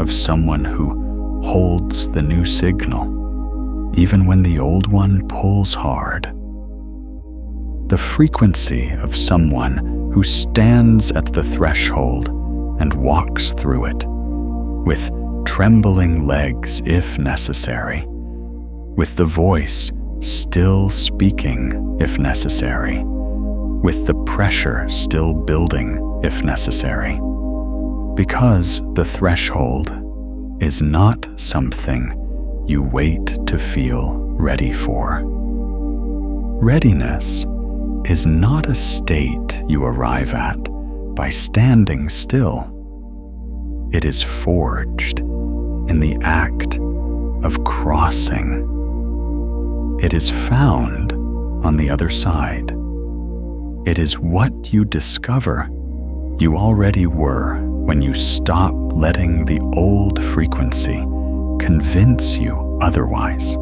of someone who holds the new signal, even when the old one pulls hard. The frequency of someone who stands at the threshold and walks through it, with trembling legs if necessary, with the voice still speaking if necessary, with the pressure still building if necessary, because the threshold is not something you wait to feel ready for. Readiness is not a state you arrive at by standing still. It is forged in the act of crossing. It is found on the other side. It is what you discover you already were when you stop letting the old frequency convince you otherwise.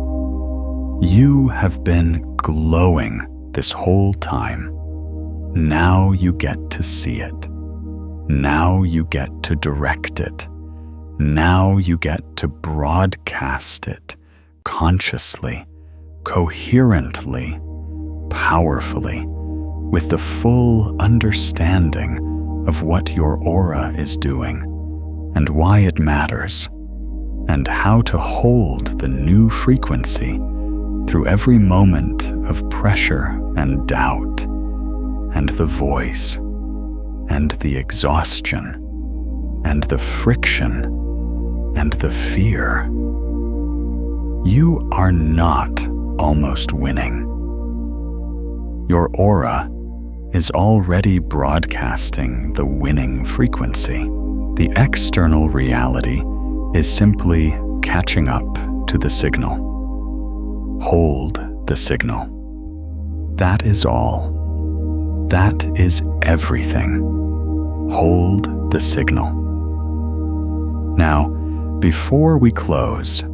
You have been glowing this whole time. Now you get to see it. Now you get to direct it. Now you get to broadcast it consciously, coherently, powerfully, with the full understanding of what your aura is doing and why it matters, and how to hold the new frequency through every moment of pressure and doubt, and the voice, and the exhaustion, and the friction and the fear. You are not almost winning. Your aura is already broadcasting the winning frequency. The external reality is simply catching up to the signal. Hold the signal. That is all. That is everything. Hold the signal. Now, before we close,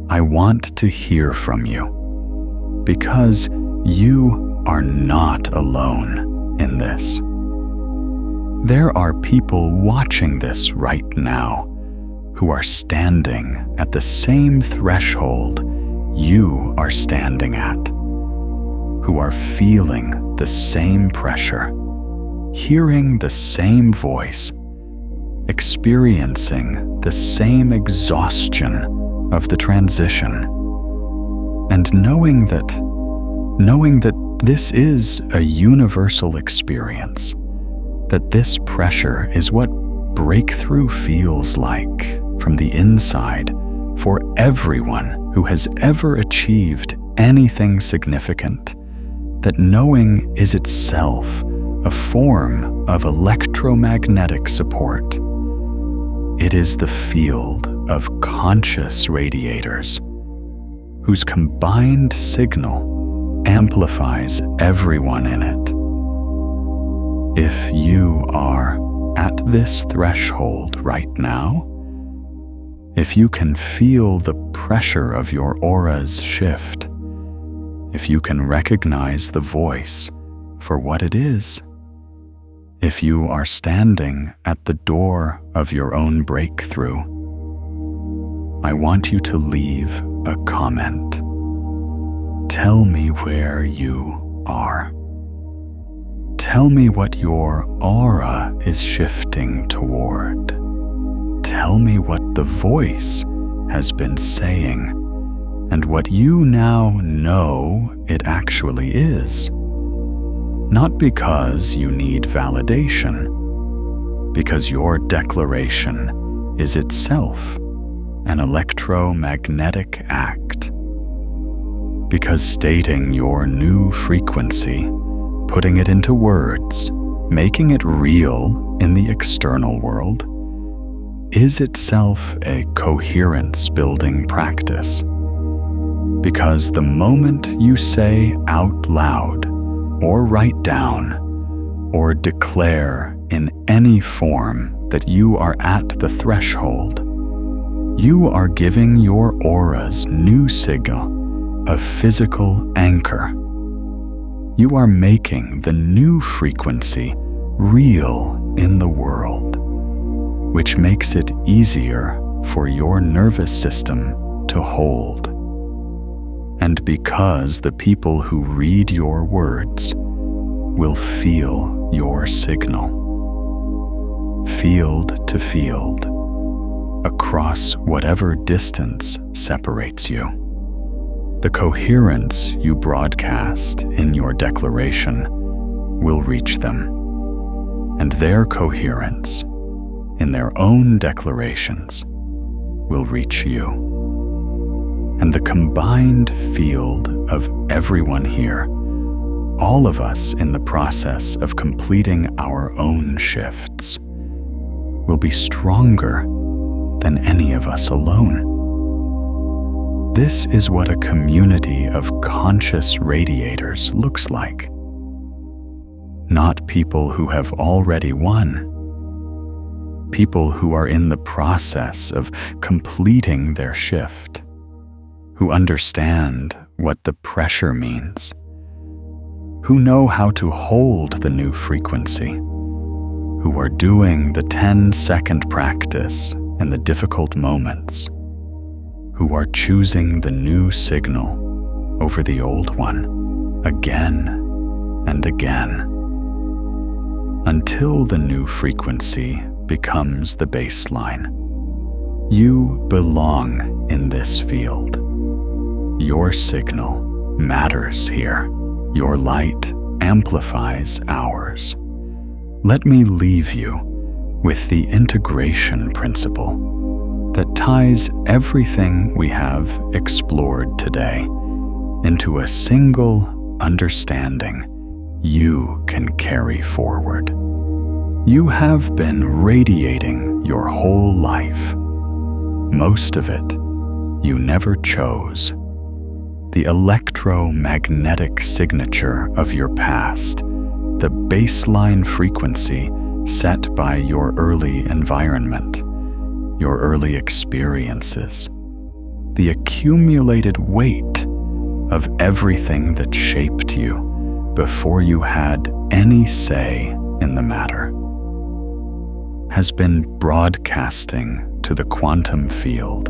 I want to hear from you, because you are not alone in this. There are people watching this right now who are standing at the same threshold you are standing at, who are feeling the same pressure, hearing the same voice, experiencing the same exhaustion of the transition, and knowing that this is a universal experience, that this pressure is what breakthrough feels like from the inside for everyone who has ever achieved anything significant, that knowing is itself a form of electromagnetic support. It is the field of conscious radiators whose combined signal amplifies everyone in it. If you are at this threshold right now, if you can feel the pressure of your aura's shift, if you can recognize the voice for what it is, if you are standing at the door of your own breakthrough, I want you to leave a comment. Tell me where you are. Tell me what your aura is shifting toward. Tell me what the voice has been saying and what you now know it actually is. Not because you need validation, because your declaration is itself an electromagnetic act. Because stating your new frequency, putting it into words, making it real in the external world, is itself a coherence building practice. Because the moment you say out loud, or write down, or declare in any form that you are at the threshold, you are giving your aura's new signal a physical anchor. You are making the new frequency real in the world, which makes it easier for your nervous system to hold. And because the people who read your words will feel your signal, field to field, across whatever distance separates you. The coherence you broadcast in your declaration will reach them, and their coherence in their own declarations will reach you. And the combined field of everyone here, all of us in the process of completing our own shifts, will be stronger than any of us alone. This is what a community of conscious radiators looks like. Not people who have already won. People who are in the process of completing their shift, who understand what the pressure means, who know how to hold the new frequency, who are doing the 10-second practice in the difficult moments, who are choosing the new signal over the old one again and again, until the new frequency becomes the baseline. You belong in this field. Your signal matters here. Your light amplifies ours. Let me leave you with the integration principle that ties everything we have explored today into a single understanding you can carry forward. You have been radiating your whole life. Most of it you never chose. The electromagnetic signature of your past, the baseline frequency set by your early environment, your early experiences, the accumulated weight of everything that shaped you before you had any say in the matter, has been broadcasting to the quantum field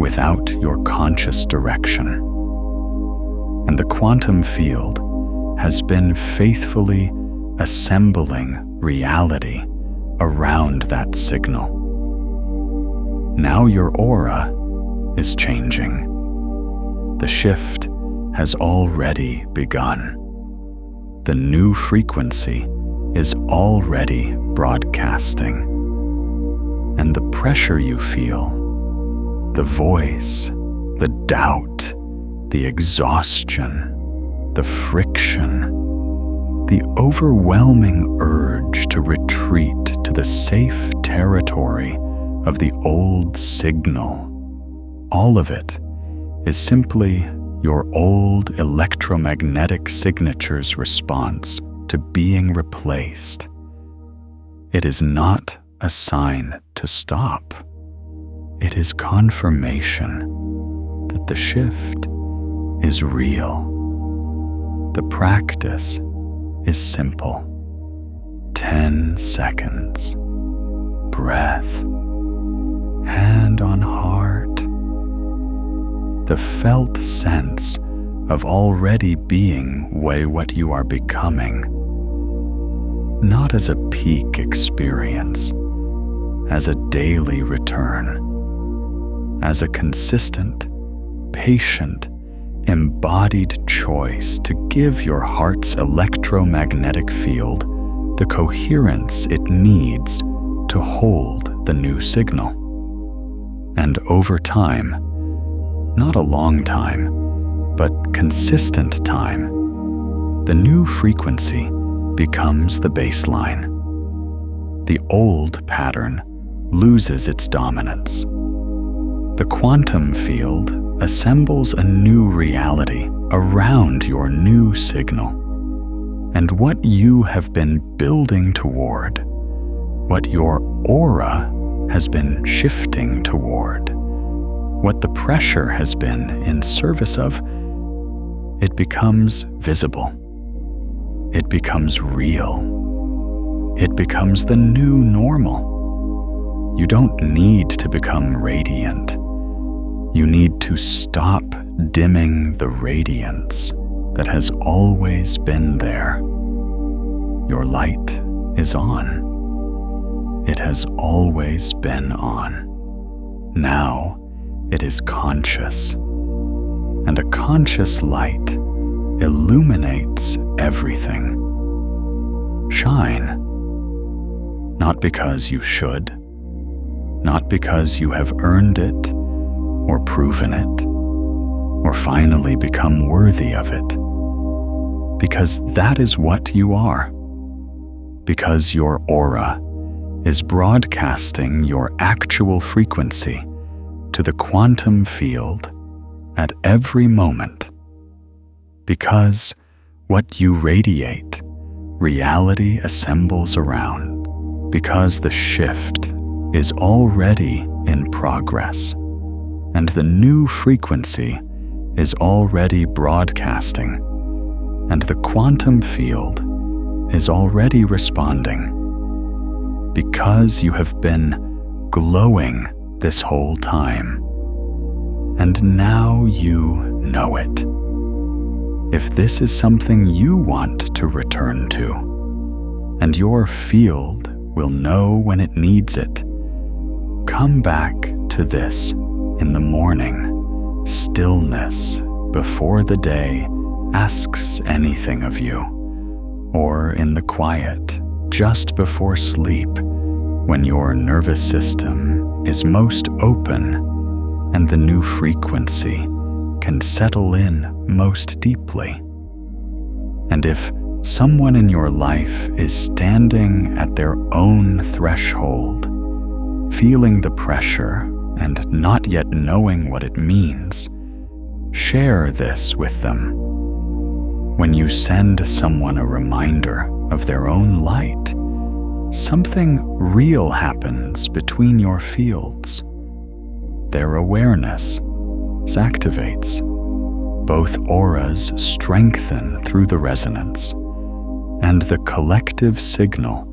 without your conscious direction. And the quantum field has been faithfully assembling reality around that signal. Now your aura is changing. The shift has already begun. The new frequency is already broadcasting. And the pressure you feel, the voice, the doubt, the exhaustion, the friction, the overwhelming urge to retreat to the safe territory of the old signal, all of it is simply your old electromagnetic signature's response to being replaced. It is not a sign to stop. It is confirmation that the shift is real. The practice is simple. 10 seconds. Breath. Hand on heart. The felt sense of already being what you are becoming. Not as a peak experience, as a daily return, as a consistent, patient, embodied choice to give your heart's electromagnetic field the coherence it needs to hold the new signal. And over time, not a long time, but consistent time, the new frequency becomes the baseline. The old pattern loses its dominance. The quantum field assembles a new reality around your new signal. And what you have been building toward, what your aura has been shifting toward, what the pressure has been in service of, it becomes visible. It becomes real. It becomes the new normal. You don't need to become radiant. You need to stop dimming the radiance that has always been there. Your light is on. It has always been on. Now it is conscious, and a conscious light illuminates everything. Shine, not because you should, not because you have earned it or proven it, or finally become worthy of it, because that is what you are, because your aura is broadcasting your actual frequency to the quantum field at every moment, because what you radiate, reality assembles around, because the shift is already in progress, and the new frequency is already broadcasting, and the quantum field is already responding, because you have been glowing this whole time, and now you know it. If this is something you want to return to, and your field will know when it needs it, come back to this in the morning, stillness before the day asks anything of you, or in the quiet just before sleep when your nervous system is most open and the new frequency can settle in most deeply. And if someone in your life is standing at their own threshold, feeling the pressure and not yet knowing what it means, share this with them. When you send someone a reminder of their own light, something real happens between your fields. Their awareness activates. Both auras strengthen through the resonance, and the collective signal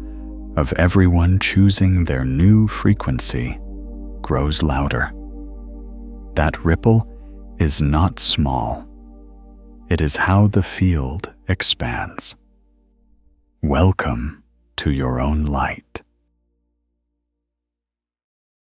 of everyone choosing their new frequency grows louder. That ripple is not small. It is how the field expands. Welcome to your own light.